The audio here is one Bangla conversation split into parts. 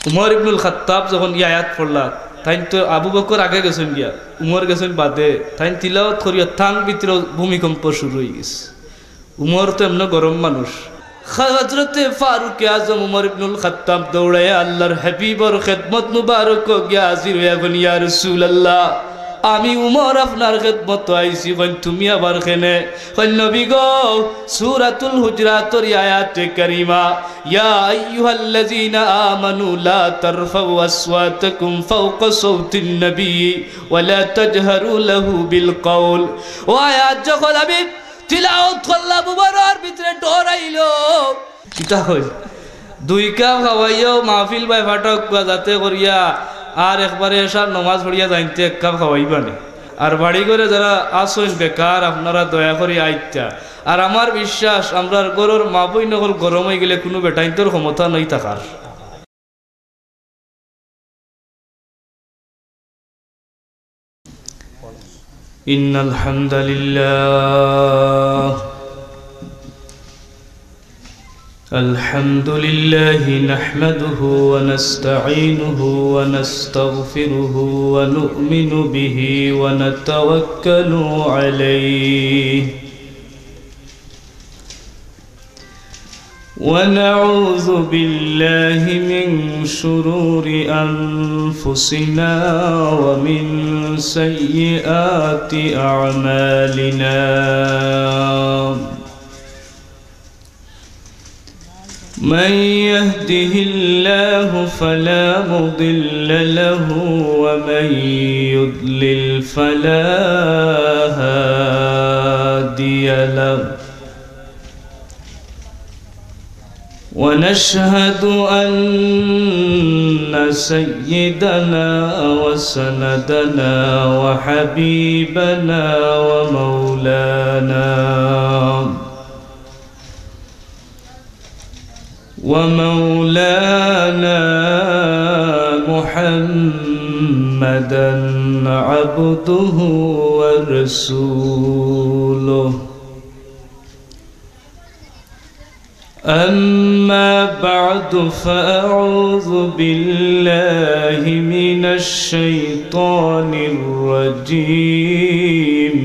উমর ইবনুল খাত্তাব যখন এই আয়াত পড়লা তাই তো আবু বকর আগে গেছেন গিয়া, উমর গেছেন বাদে, তাই তিলাওয়াত করিয়া থান ভিতরে ভূমিকম্প শুরু হয়ে গেছে। উমর তো এমন গরম মানুষ। হযরতে ফারুক আজম উমর ইবনুল খাত্তাব দৌড়াইয়া আল্লাহর হাবিবর খেদমত মুবারক গিয়া হাজির হইয়া বলেন, ইয়া রাসূলুল্লাহ, আমি উমর আপনার খেদমত আইছি। কইন তুমি আবার কেনে? কইন নবী গো, সূরাতুল হুজরাতের আয়াতে কারিমা, ইয়া আইয়ুহাল্লাযীনা আমানু লা তারফাউ আসওয়াতাকুম ফাওকা সাওতিন নবী ওয়া লা তাজহারু লাহু বিল কওল। ও আয়াত যখন আমি তিলাওয়াত করলাম, উমরের ভিতরে ডর আইলো। কিতা কই, দুই কাপ খাওয়াইয়াও মাহফিল বাই ফাটক যাতে করিয়া আর একবারে এসার নমাজ পড়িয়া যাইতে এক কাপ খাওয়াইবানি। আর বাড়ি করে যারা আসইন বেকার, আপনারা দয়া করে আইতা। আর আমার বিশ্বাস আমরা গরুর মা বই নকল গরম হয়ে গেলে কোনো বেটাইন্তর ক্ষমতা নেই থাকার। ইন্নাল হামদুলিল্লাহ الحمد لله نحمده ونستعينه ونستغفره ونؤمن به ونتوكل عليه ونعوذ بالله من شرور أنفسنا ومن سيئات أعمالنا من يهده الله فلا مضل له ومن يضلل فلا هادي له ونشهد أن سيدنا وسندنا وحبيبنا ومولانا محمدا عبده ورسوله. أما بعد فأعوذ بالله من الشيطان الرجيم.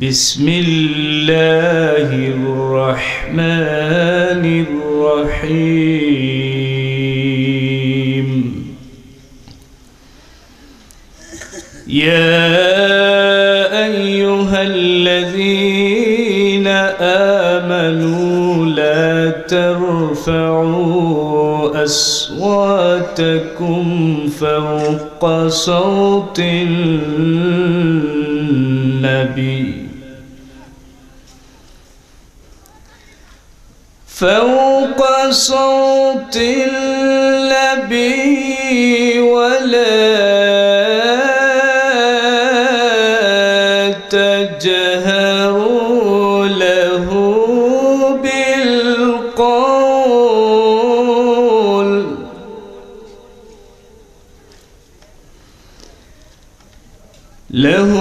بسم الله الرحمن الرحيم. يا أيها الذين آمنوا لا ترفعوا أصواتكم فوق صوت النبي فوق صوت النبي ولا تجهروا له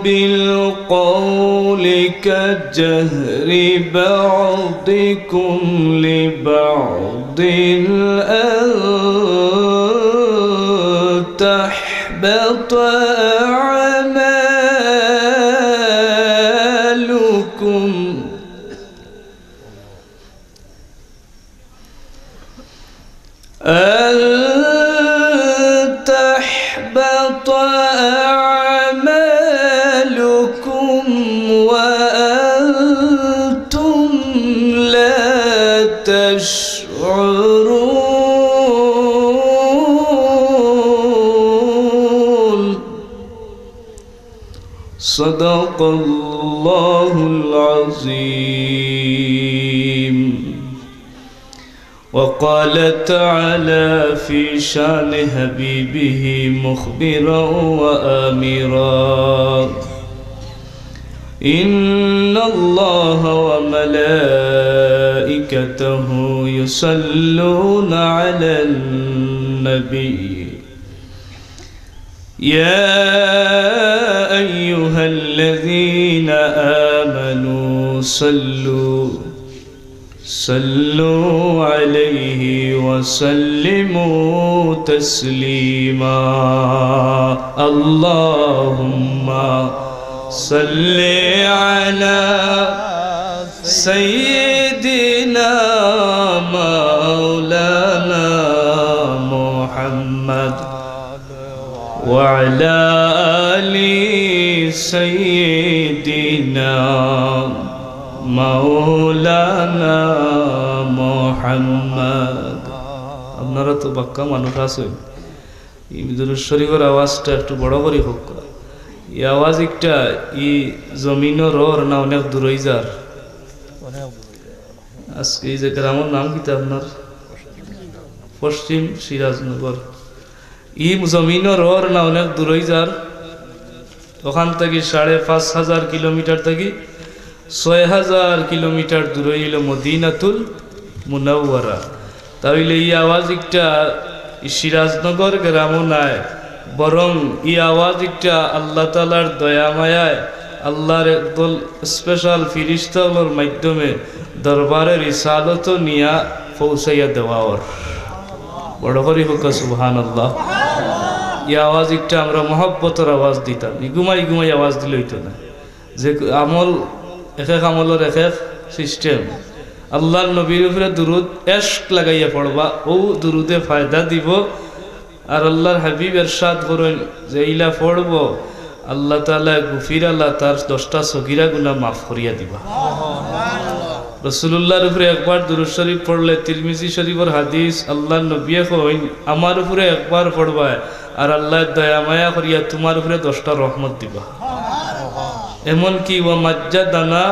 بالقول كجهر بعضكم لبعض أن تحبط أعمالكم وأنتم لا تشعرون. صدق الله العظيم. وقال تعالى في شان حبيبه مخبرا وآمرا: إن الله وملائكته يصلون على النبي يا أيها الذين آمنوا صلوا عليه وسلموا تسليما اللهم صل على سيدنا مولانا محمد وعلى آل سيدنا مولانا محمد আপনারা তো বাক্কা মানুষ আছেন এই দুরূদ শরীফের আওয়াজটা একটু বড় করে হোক এই আওয়াজ একটা এই জমিনের রর না অনেক দূর হয়ে যার আজকে এই যে গ্রামের নাম কি আপনার পশ্চিম সিরাজনগর এই জমিনের রর না অনেক দূর হয়ে যার ওখান থেকে ৫,৫০০ কিলোমিটার থেকে ৬,০০০ কিলোমিটার দূরে হইল মদিনাতুল মুনাওয়ারা তাহলে এই আওয়াজ একটা সিরাজনগর গ্রামও নাই বরং এই আওয়াজ একটা আল্লাহ তাআলার দয়া মায়ায় আল্লাহর একদল স্পেশাল ফিরিস্তাগুলোর মাধ্যমে দরবারে রিসালত নিয়া পৌঁছাইয়া দেওয়ার বড় করে হোক সুবহানাল্লাহ এই আওয়াজ একটা আমরা মহব্বতের আওয়াজ দিতাম ঘুমাই ঘুমাই আওয়াজ দিলে হইতো না যে আমল এক এক আমলের এক এক সিস্টেম আল্লাহর নবীর উপরে দুরুদ ইশক লাগাইয়া পড়বা ও দুরুদে ফায়দা দিব আর আল্লাহর হাবিব ইরশাদ করেন যে ইলা পড়ব আল্লাহ তাআলা গফির আল্লাহ তার 10টা সগীরা গুনাহ মাফ করিয়া দিবা রাসূলুল্লাহর উপরে একবার দুরূদ শরীফ পড়লে তিরমিজি শরীফের হাদিস আল্লাহর নবী কইন আমার উপরে একবার পড়বা আর আল্লাহ দয়া মায়া করিয়া তোমার উপরে 10টা রহমত দিবা এমন কি ওয়া মাজ্জাদানা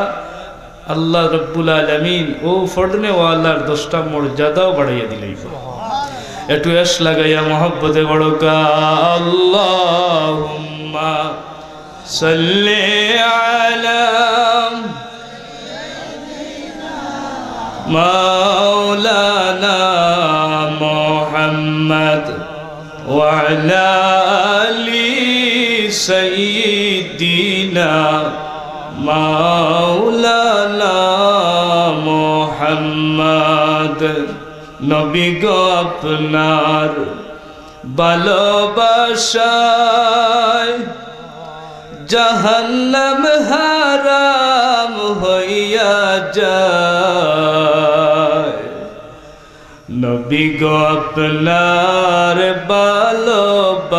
আল্লাহ রব্বুল আলামিন ও ফড়নে ওয়ালার 10টা মর্যাদাও বাড়াইয়া দিলাইবা একটু এশ লাগাইয়া মহব্বতে বড়কা আল্লাহুম্মা সাল্লি আলা মাওলানা মুহাম্মদ ওয়া আলা আলি সাইয়্যিদিনা মাওলানা মুহাম্মদ নবী গো আপনার ভালোবাসায় জাহান্নাম হারাম হইয়া যায় নবী গো আপনার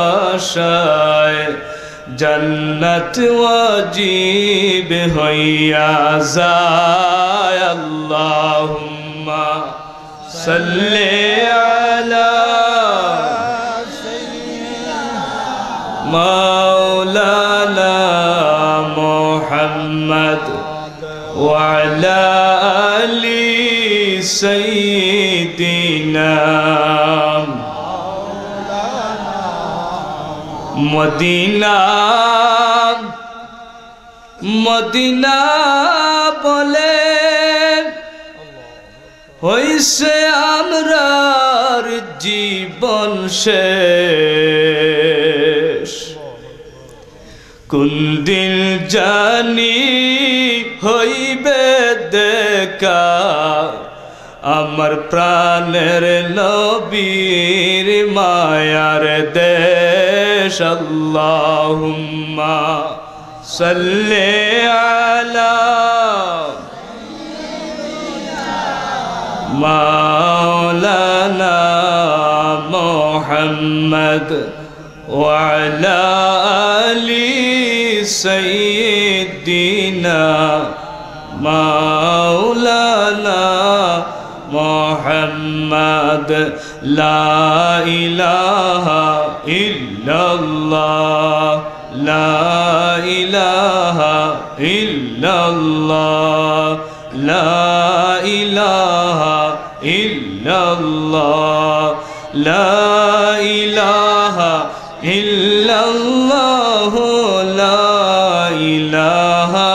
ভালোবাসায় জান্নাত ওয়াজিব হইয়া যায় আল্লাহুম্মা সাল্লি আলা মাওলানা মুহাম্মদ ওয়া আলা আলি সাইয়্যিদিনা মদিনা মদিনা বলে হইছে আমরার জীবন শেষ কোন দিন জানি হইবে দেখা আমার প্রাণের নবীর মায়ার দেশ আল্লাহুম্মা সাল্লি আলা মাওলানা মুহাম্মদ ওয়া আলা আলি সাইয়্যিদিনা মাওলানা মুহাম্মদ লা ইলাহা ইল্লাল্লাহ লা ইলাহা ইল্লাল্লাহ লা ইলাহা ইল্লাল্লাহ লা ইলাহা ইল্লাল্লাহ লা ইলাহা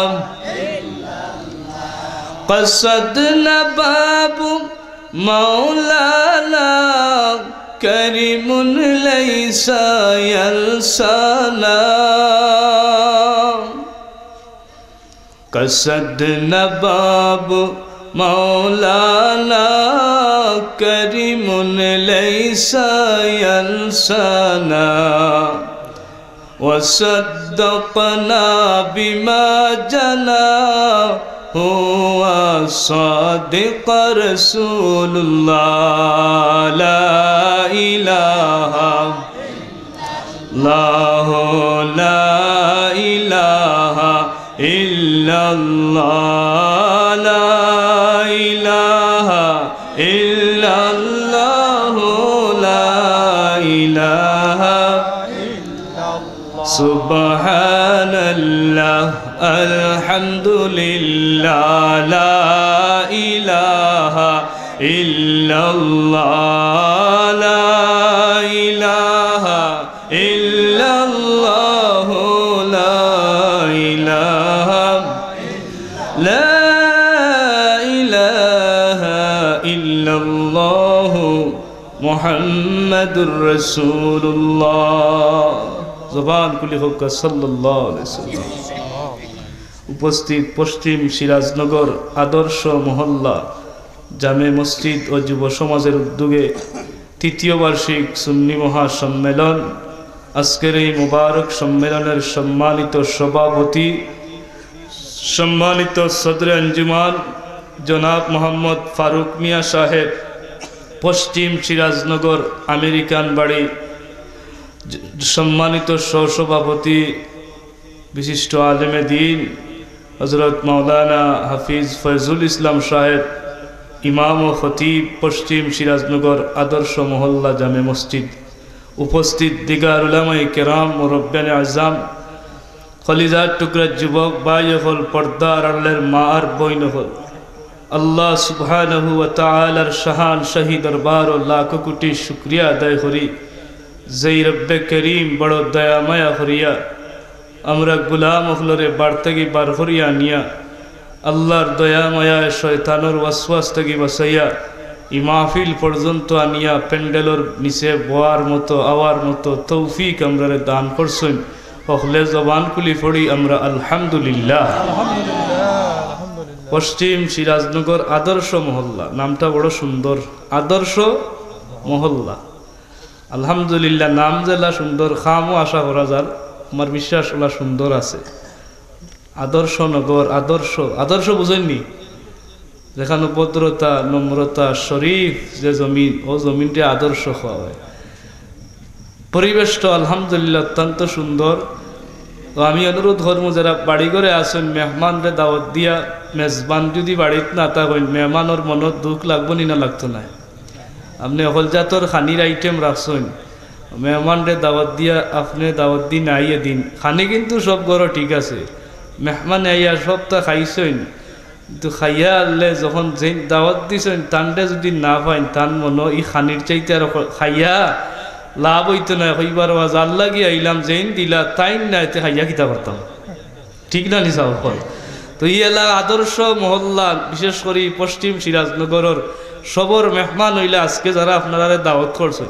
قصدنا باب مولانا كريم ليس ينسانا قصدنا باب مولانا كريم ليس ينسانا وصدقنا بما جنى هو صادق رسول الله لا إله الله لا إله إلا الله لا إله إلا الله لا إله سبحان الله الحمد لله لا إله إلا الله لا إله إلا الله لا إله لا إله إلا الله محمد رسول الله জবান খুলি হোক সাল্লাল্লাহু আলাইহি ওয়াসাল্লাম। উপস্থিত পশ্চিম সিরাজনগর আদর্শ মহল্লা জামে মসজিদ ও যুব সমাজের উদ্যোগে তৃতীয় বার্ষিক সুন্নি মহাসম্মেলন, আজকের এই মুবারক সম্মেলনের সম্মানিত সভাপতি, সম্মানিত সদরে আঞ্জুমান জনাব মোহাম্মদ ফারুক মিয়া সাহেব, পশ্চিম সিরাজনগর আমেরিকান বাড়ি সম্মানিত সহসভাপতি বিশিষ্ট আলেমে দ্বীন হযরত মাওলানা হাফিজ ফয়জুল ইসলাম সাহেব, ইমাম ও খতিব পশ্চিম সিরাজনগর আদর্শ মহল্লা জামে মসজিদ, উপস্থিত দিগার উলামায়ে কেরাম ও রব্বানে আজম, খলিজার টুকরা যুবক ভাই হল, পর্দার আড়ালের মা আর বইন হল, আল্লাহ সুবহানাহু ওয়া তাআলার শাহান শাহী দরবার ও লাখ কোটি শুকরিয়া আদায় করি যেই রব্বে করিম বড় দয়া মায়া করিয়া আমরা গুলাম হলরে বার থেকে বার করিয়া নিয়া আল্লাহর দয়া মায়া শয়তানের ওয়াসওয়াস থেকে বাঁচাইয়া এই মাহফিল পর্যন্ত আনিয়া প্যান্ডেলর নিচে বোয়ার মতো আওয়ার মতো তৌফিক আমরা দান করছেন। হলে জবান খুলি পড়ি আমরা আলহামদুলিল্লাহ। পশ্চিম সিরাজনগর আদর্শ মহল্লা নামটা বড় সুন্দর, আদর্শ মহল্লা। আলহামদুলিল্লাহ, নাম জেলা সুন্দর, খামও আশা করা যার, আমার বিশ্বাস ওলা সুন্দর আছে। আদর্শ নগর, আদর্শ আদর্শ বুঝেননি, যেখানে ভদ্রতা নম্রতা শরীফ যে জমিন, ও জমিনটা আদর্শ হওয়া হয়। পরিবেশটা আলহামদুলিল্লাহ অত্যন্ত সুন্দর। তো আমি অনুরোধ করবো যারা বাড়ি করে আসেন মেহমানরে দাওয়াত দিয়া, মেজবান যদি বাড়িতে না থাকেন মেহমানের মনত দুঃখ লাগবো নি না লাগতো না। আপনি অকল জাতর খানির আইটেম রাখছেন, মেহমানরে দাওয়াত দিয়া আপনি দাওয়াত দিন আইয়ে দিন, খানি কিন্তু সব ঘরও ঠিক আছে, মেহমান আইয়া সবটা খাইছেন, কিন্তু খাইয়া আনলে যখন যে দাওয়াত দিছেন তানটা যদি না পাইন তান মনে ই খানির চাইতে আর খাইয়া লাভ হইতো না। হইবার আওয়াজ আল্লাহ গিয়ে আইলাম যেন দিলা তাই না এতে খাইয়া কিতা পারতাম, ঠিক না নিসা ফল। তো ই এলাকা আদর্শ মহল্লা, বিশেষ করে পশ্চিম সিরাজনগরের সবর মেহমান হইলা আজকে যারা আপনারা দাওয়াত করছেন,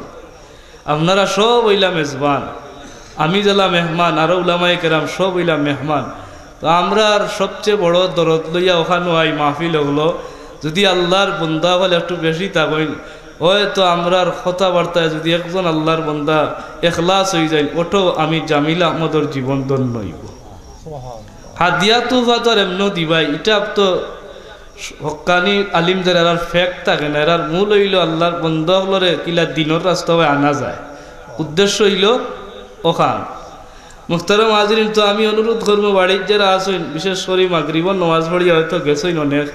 আপনারা সব হইলা মেজবান, আমি যারা মেহমান, আরো উলামায়ে কেরাম সব হইলা মেহমান। তো আমরা সবচেয়ে বড় দরদ লইয়া ওখানে আই মাহফিল হলো, যদি আল্লাহর বন্দা হলে একটু বেশি থাকেন, হয়তো আমরার কথাবার্তায় যদি একজন আল্লাহর বন্দা এখলাস হয়ে যায়, ওটো আমি জামিল আহমদর জীবন ধন্য হইব। হাদিয়া তুফা তো এমন দিবাই, এটা তো হক্কানি আলিমদের এরার ফেক থাকে না, এরার মূল হইল আল্লাহর বন্দা হলরে কিলা দিনের রাস্তা আনা যায়, উদ্দেশ্য হইল ওখান। মুখতারাম হাজিরিন, তো আমি অনুরোধ করবো বাড়ির যারা আসেন, বিশেষ করে মাগরিবর নমাজ পড়িয়া হয়তো গেছেন অনেক,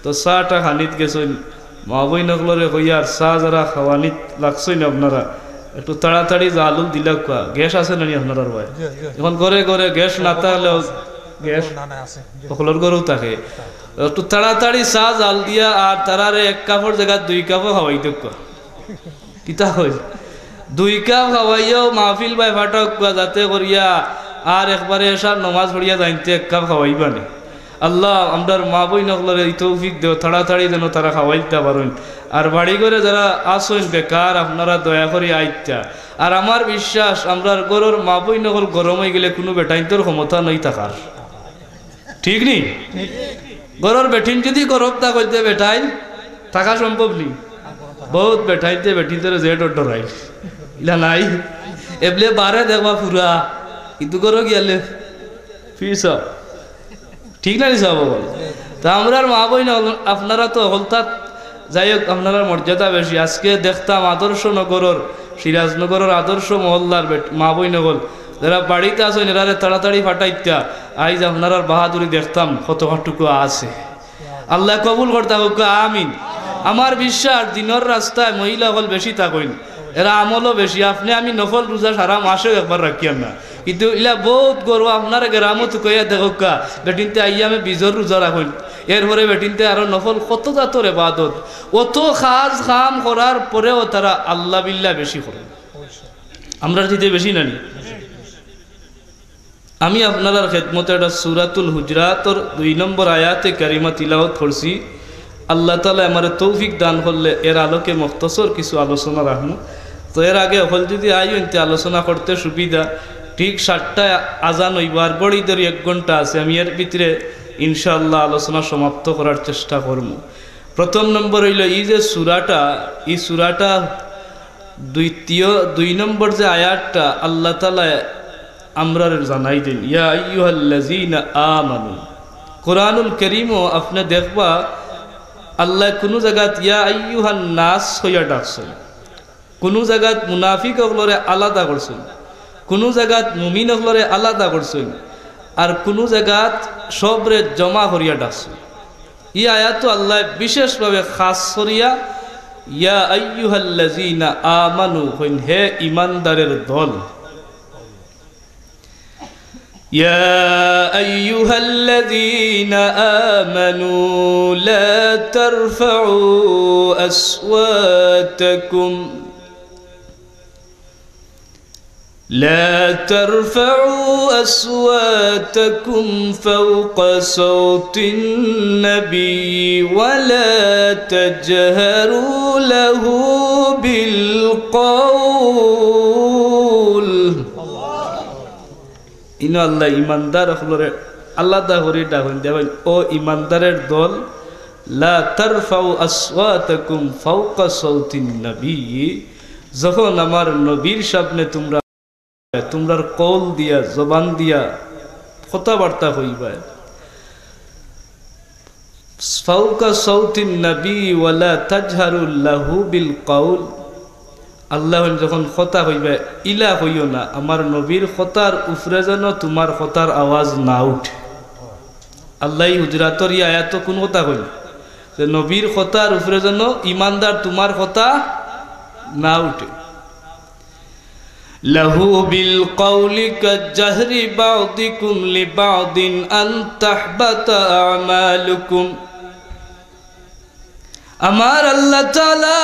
তো চাটা খানিত গেছেন, মা বই নকলরে হইয়ার চা যারা খাওয়ানিত লাগছেন আপনারা একটু তাড়াতাড়ি জালুল দিলা কোয়া। গ্যাস আছে নানি আপনার ভাই? এখন ঘরে ঘরে গ্যাস না থাকলেও গ্যাস সকলের ঘরেও থাকে, একটু তাড়াতাড়ি চা জাল দিয়া আর তারারে এক কাপড় জায়গা 2 কাপও খাওয়াই দেখ কিতা হয়, 2 কাপ খাওয়াইয়াও মাহফিল বাই ফাটক যাতে করিয়া আর একবারে এসার নমাজ পড়িয়া যাইতে 1 কাপ খাওয়াইবানি। আল্লাহ আমরার মা বই নকলের এই তৌফিক দেও, তাড়াতাড়ি যেন তারা খাওয়াইতে পারেন। আর বাড়ি করে যারা আসেন বেকার, আপনারা দয়া করে আইতা। আর আমার বিশ্বাস আমরার গরুর মা বই নকল গরম হয়ে গেলে কোনো বেটাইন্তর ক্ষমতা নেই থাকার, ঠিক নি? গরর বেঠিন যদি গরব তা করতে বেঠাই থাকা সম্ভব নেই বহুত বেঠাইতে বেঠিতে জেট ডরাই ইলা নাই এবলে বারে দেখবা পুরা কিন্তু গরো গিয়ালে ফিরছ ঠিক না সব তা আমরা মা বই না আপনারা তো হলতাত যাই হোক আপনারা মর্যাদা বেশি আজকে দেখতাম আদর্শ নগরের সিরাজনগরের আদর্শ মহল্লার মা বই নগর যারা বাড়িতে আসেন এরারে তাড়াতাড়ি ফাটাইতা আইজ আপনার বাহাদুরি দেখতাম কতটুকু আছে আল্লাহ কবুল করতে হোক আমিন আমার বিশ্বাস দিনের রাস্তায় মহিলা হল বেশি থাকেন এরা আমলও বেশি আপনি আমি নফল রোজা সারা মাসেও একবার রাখিয়াম না কিন্তু ইলা বহুত গর্ব আপনার গ্রামত কইয়া দেখোকা বেটিনতে আইয়া আমি বিজর রোজা রাখুন এরপরে বেটিনতে আরো নফল কত জাতর ইবাদত অত খাজ খাম করার পরেও তারা আল্লাহ বিল্লাহ বেশি করে আমরা দিতে বেশি নানি আমি আপনার খেদমতে একটা সূরাতুল হুজরাতর 2 নম্বর আয়াতে কারিমা তিলাওয়াত করছি আল্লাহ তাআলা আমার তৌফিক দান করলে এর আলোকে মুখতসর কিছু আলোচনা রাখবো তো এর আগে হল যদি আইতে আলোচনা করতে সুবিধা ঠিক 7টায় আজান হইবার বড়ি ধরে 1 ঘন্টা আছে আমি এর ভিতরে ইনশাআল্লাহ আলোচনা সমাপ্ত করার চেষ্টা করব প্রথম নম্বর হইল এই যে সূরাটা এই সূরাটা 2 নম্বর যে আয়াতটা আল্লাহ তাআলা আমরা জানাই দেন ইয়া আইয়ুহাল্লাযীনা আমানু কোরআনুল কারীমও আপনি দেখবা আল্লাহ কোনো জায়গাত ইয়া আইয়ুহান নাস হইয়া ডাকছেন কোনো জায়গাত মুনাফিক হলরে আলাদা করছেন কোনো জায়গাত মুমিন হলরে আলাদা করছেন আর কোনো জায়গাত সবরে জমা করিয়া ডাকছেন এই আয়াত আল্লাহ বিশেষভাবে খাস করিয়া ইয়া আইয়ুহাল্লাযীনা আমানু হইন হে ঈমানদারের দল يا أيها الذين آمنوا لا ترفعوا أصواتكم فوق صوت النبي ولا تجهروا له بالقول ইনো আল্লাহ ইমানদার হলরে আলাদা করে ডাকেন দেবেন ও ইমানদারের দল লা তারফাউ আসওয়াতাকুম ফাওকা সাউতিন নবী যখন আমার নবীর সামনে তোমরার কল দিয়া জবান দিয়া কথাবার্তা হইবা ফাওকা সাউতিন নবী ওয়ালা তাজহারু লাহু বিল কাউল আল্লাহ যখন কথা হইবে ইলা হইও না আমার নবীর কথার উপরে যেন তোমার কথার আওয়াজ না উঠে আল্লাহ হুজরাতর এই আয়াত কোন কথা কইল যে নবীর কথার উপরে যেন ইমানদার তোমার কথা না উঠে লাহু বিল কাউলি কাজহরি বাউদিকুম লিবাউদিন আন তাহবাতা আমালুকুম আমার আল্লাহ তাআলা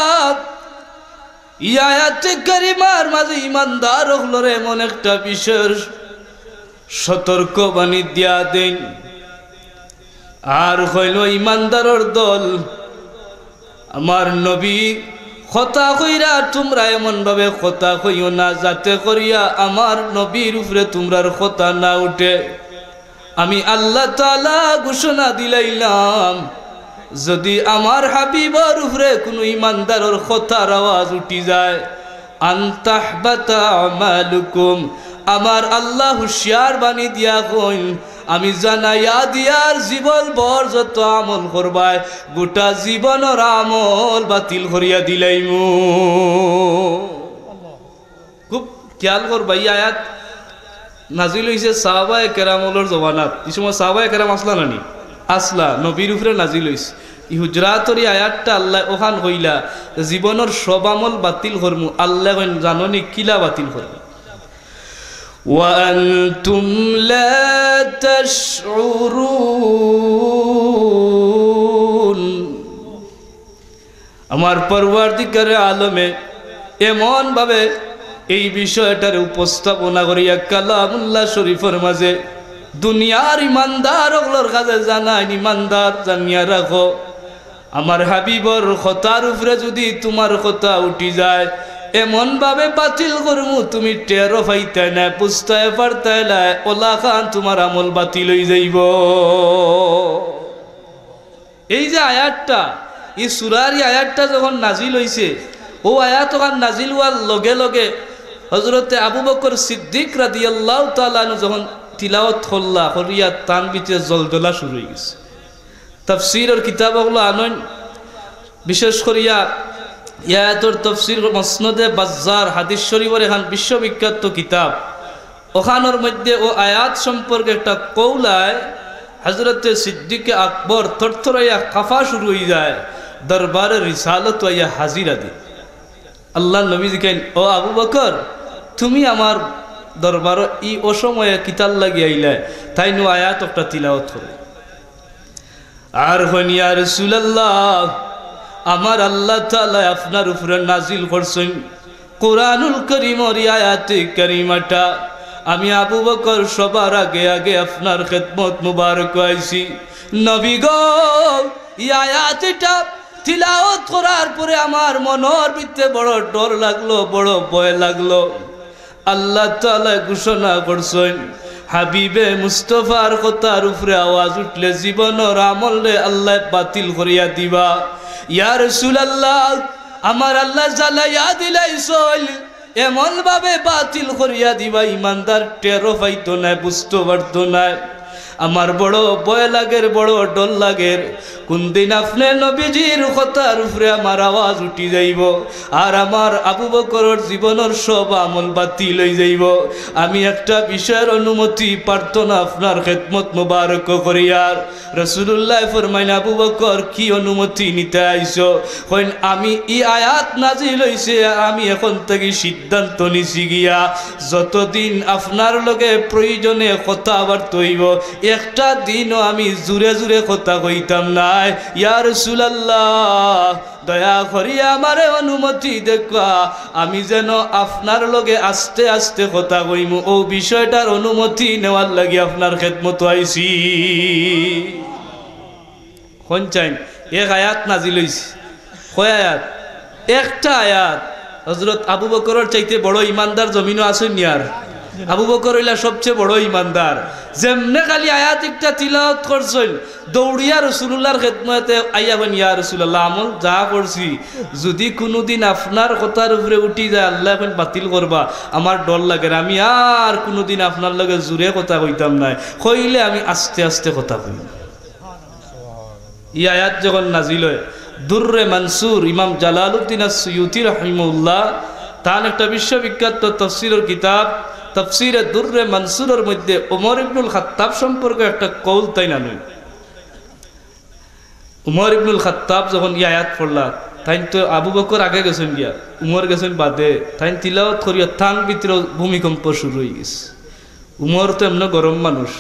এই আয়াতে কারিমার মাঝে ইমানদার হলরে এমন একটা বিশেষ সতর্ক বাণী দিয়া দেন আর হইল ইমানদারের দল আমার নবী কথা কইরা তোমরা এমন ভাবে কথা কইও না যাতে করিয়া আমার নবীর উপরে তোমরার কথা না উঠে আমি আল্লাহ তাআলা ঘোষণা দিলাইলাম যদি আমার হাবিবর উপরে কোনো ইমানদারের কথার আওয়াজ উঠি যায় আনতাহবাতা আমালুকুম আমার আল্লাহ হুঁশিয়ার বাণী দিয়া কইন আমি জানাইয়া দিয়ার জীবন ভর যত আমল করবাই গোটা জীবনের আমল বাতিল করিয়া দিলাইমু খুব খেয়াল করবাই আয়াত নাজিল হইছে সাহাবায়ে কেরামর জমানাত এই সময় সাহাবায়ে কেরাম আসলা নানি আসলা নবীর উপরে নাজিল হইছে ই হুজরাতর আয়াতটা আল্লাহ ওখান হইলা জীবনের সব আমল বাতিল করমু আল্লাহ জাননি কিলা বাতিল করমু وأنتم لا تشعرون আমার পরওয়ারদিগারে আলমে এমন ভাবে এই বিষয়টার উপস্থাপনা করিয়া কালামুল্লাহ শরীফের মাঝে দুনিয়ার ইমানদার ওগুলোর কাছে জানাই ইমানদার জানিয়া রাখো আমার হাবিবর কথার উপরে যদি তোমার কথা উঠি যায় এমন ভাবে বাতিল করমু তুমি টেরো পাইতে না বুঝতে পারতে না ওলা খান তোমার আমল বাতিল হয়ে যাইব এই যে আয়াতটা, এই সূরার এই আয়াতটা যখন নাজিল হইছে, ও আয়াত ওখান নাজিল হওয়ার লগে লগে হযরতে আবু বকর সিদ্দিক রাদিয়াল্লাহু তাআলা আনহু যখন তিলাওয়াত করলা করিয়া তান ভিতরে জলজলা শুরু হয়ে গেছে। তাফসীরের কিতাবগুলো আনন, বিশেষ করিয়া ইয়াতুর তাফসীর মুসনাদে বাজ্জার হাদিস শরীফের এখান বিশ্ববিখ্যাত কিতাব, ওখানের মধ্যে ও আয়াত সম্পর্কে একটা কৌলায় হযরতে সিদ্দিকে আকবর থরথরাইয়া কাফা শুরু হয়ে যায়, দরবারে রিসালত আইয়া হাজিরা দি। আল্লাহ নবী জিকেন, ও আবু বকর, তুমি আমার দরবার ই অসময়ে কিতাল লাগি আইলে, তাই নো আয়াত একটা তিলাওয়াত করে। আর হন ইয়া রাসূলুল্লাহ, আমার আল্লাহ তাআলা আপনার উপরে নাজিল করছেন কোরআনুল কারীমের আয়াতে কারিমাটা। আমি আবু বকর সবার আগে আগে আপনার খেদমত মুবারক আইছি। নবী গো, এই আয়াতটা তিলাওয়াত করার পরে আমার মনের ভিতরে বড় ডর লাগলো, বড় ভয় লাগলো। আল্লাহ তাআলা ঘোষণা করছেন, হাবিবে মুস্তফার কথার উপরে আওয়াজ উঠলে জীবনের আমলে আল্লাহ বাতিল করিয়া দিবা। ইয়া রাসূলুল্লাহ, আমার আল্লাহ জ্বালাইয়া দিলাইছল, এমন ভাবে বাতিল করিয়া দিবা ইমানদার টেরো পাইতো না, বুঝতে পারতো না। আমার বড় ভয় লাগের, বড় ডর লাগের, কোন দিন আপনি নবীজির কথার উপরে আমার আওয়াজ উঠি যাইব আর আমার আবু বকরের জীবনের সব আমল বাতিল হয়ে যাইব। আমি একটা বিষয়ের অনুমতি প্রার্থনা আপনার খেদমত মুবারক করিয়ার। রাসূলুল্লাহ ফরমাইন, আবু বকর কি অনুমতি নিতে আইছো? কইন, আমি এই আয়াত নাজিল হইছে, আমি এখন থেকে সিদ্ধান্ত নিছি গিয়া যতদিন আপনার লগে প্রয়োজনে কথাবার্তা হইব, একটা দিনও আমি জুড়ে জুড়ে কথা কইতাম না। ইয়া রাসূলুল্লাহ, দয়া করিয়া আমারে অনুমতি দেখা, আমি যেন আপনার লগে আস্তে আস্তে কথা কইমু, ও বিষয়টার অনুমতি নেওয়ার লাগি আপনার খেদমত আইছি। কোন চাইন এক আয়াত নাজিল হইছে। কয় আয়াত? একটা আয়াত। হযরত আবু বকরের চাইতে বড় ইমানদার জমিনও আছেন নিয়ার? আবু বকর হইলা সবচেয়ে বড় ইমানদার। যেমনে খালি আয়াত একটা তিলাওয়াত করছেন, দৌড়িয়া রাসূলুল্লাহর খেদমতে আইয়া বলেন, ইয়া রাসূলুল্লাহ, আমল যা করছি যদি কোনোদিন আপনার কথার উপরে উঠি যায়, আল্লাহ এখন বাতিল করবা, আমার ডর লাগে, আমি আর কোনোদিন আপনার লগে জোরে কথা কইতাম না, কইলে আমি আস্তে আস্তে কথা কই। এই আয়াত যখন নাজিল হয়, দুররে মানসুর ইমাম জালালউদ্দিন আস-সুয়ুতি রাহিমাহুল্লাহ তার একটা বিশ্ববিখ্যাত তাফসীরের কিতাব তাফসীরে দুররে মানসুরের মধ্যে ওমর ইবনুল খাত্তাব সম্পর্কে একটা কৌল তাই না নয়। উমর ইবনুল খাত্তাব যখন এই আয়াত পড়লা, তাই তো আবু বকর আগে গেছেন গিয়া, উমর গেছেন বাদে, তাই তিলাওয়াত করিয়া থান ভিতরে ভূমিকম্প শুরু হয়ে গেছে। উমর তো এমন গরম মানুষ,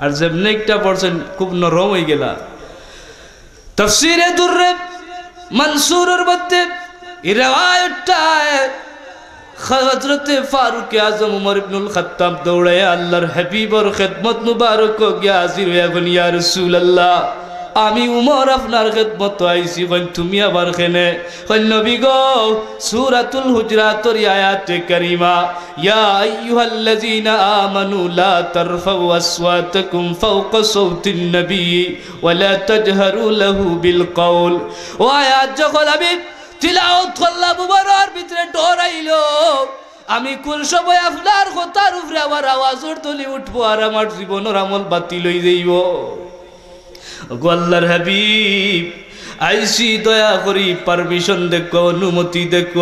আর যেমনি একটা পড়ছেন খুব নরম হয়ে গেলা। তাফসীরে দুররে মানসুরের মধ্যে এই রিওয়ায়াতটা হযরতে ফারুক আজম উমর ইবনুল খাত্তাব দৌড়ায় আল্লাহর হাবিবের খেদমত মুবারক গিয়া হাজির হইয়া বলেন, ইয়া রাসূলুল্লাহ, আমি উমর আপনার খেদমত আইছি। কইন, তুমি আবার কেনে? কইন, নবী গো, সূরাতুল হুজরাতের আয়াতে কারিমা, ইয়া আইয়ুহাল্লাযীনা আমানু লা তারফাউ আসওয়াতাকুম ফাওকা সাওতিন নবী ওয়া লা তাজহারু লাহু বিল কওল। ও আয়াত যখন আমি তিলাওয়াত করলাম, উমরের ভিতরে ডর আইলো, আমি কোন সময় আপনার কথার উপরে আমার আওয়াজের তলি উঠবো আর আমার জীবনের আমল বাতিল হয়ে যাইব। গো আল্লাহর হাবিব, আইসি দয়া করি পারমিশন দেখো, অনুমতি দেখো,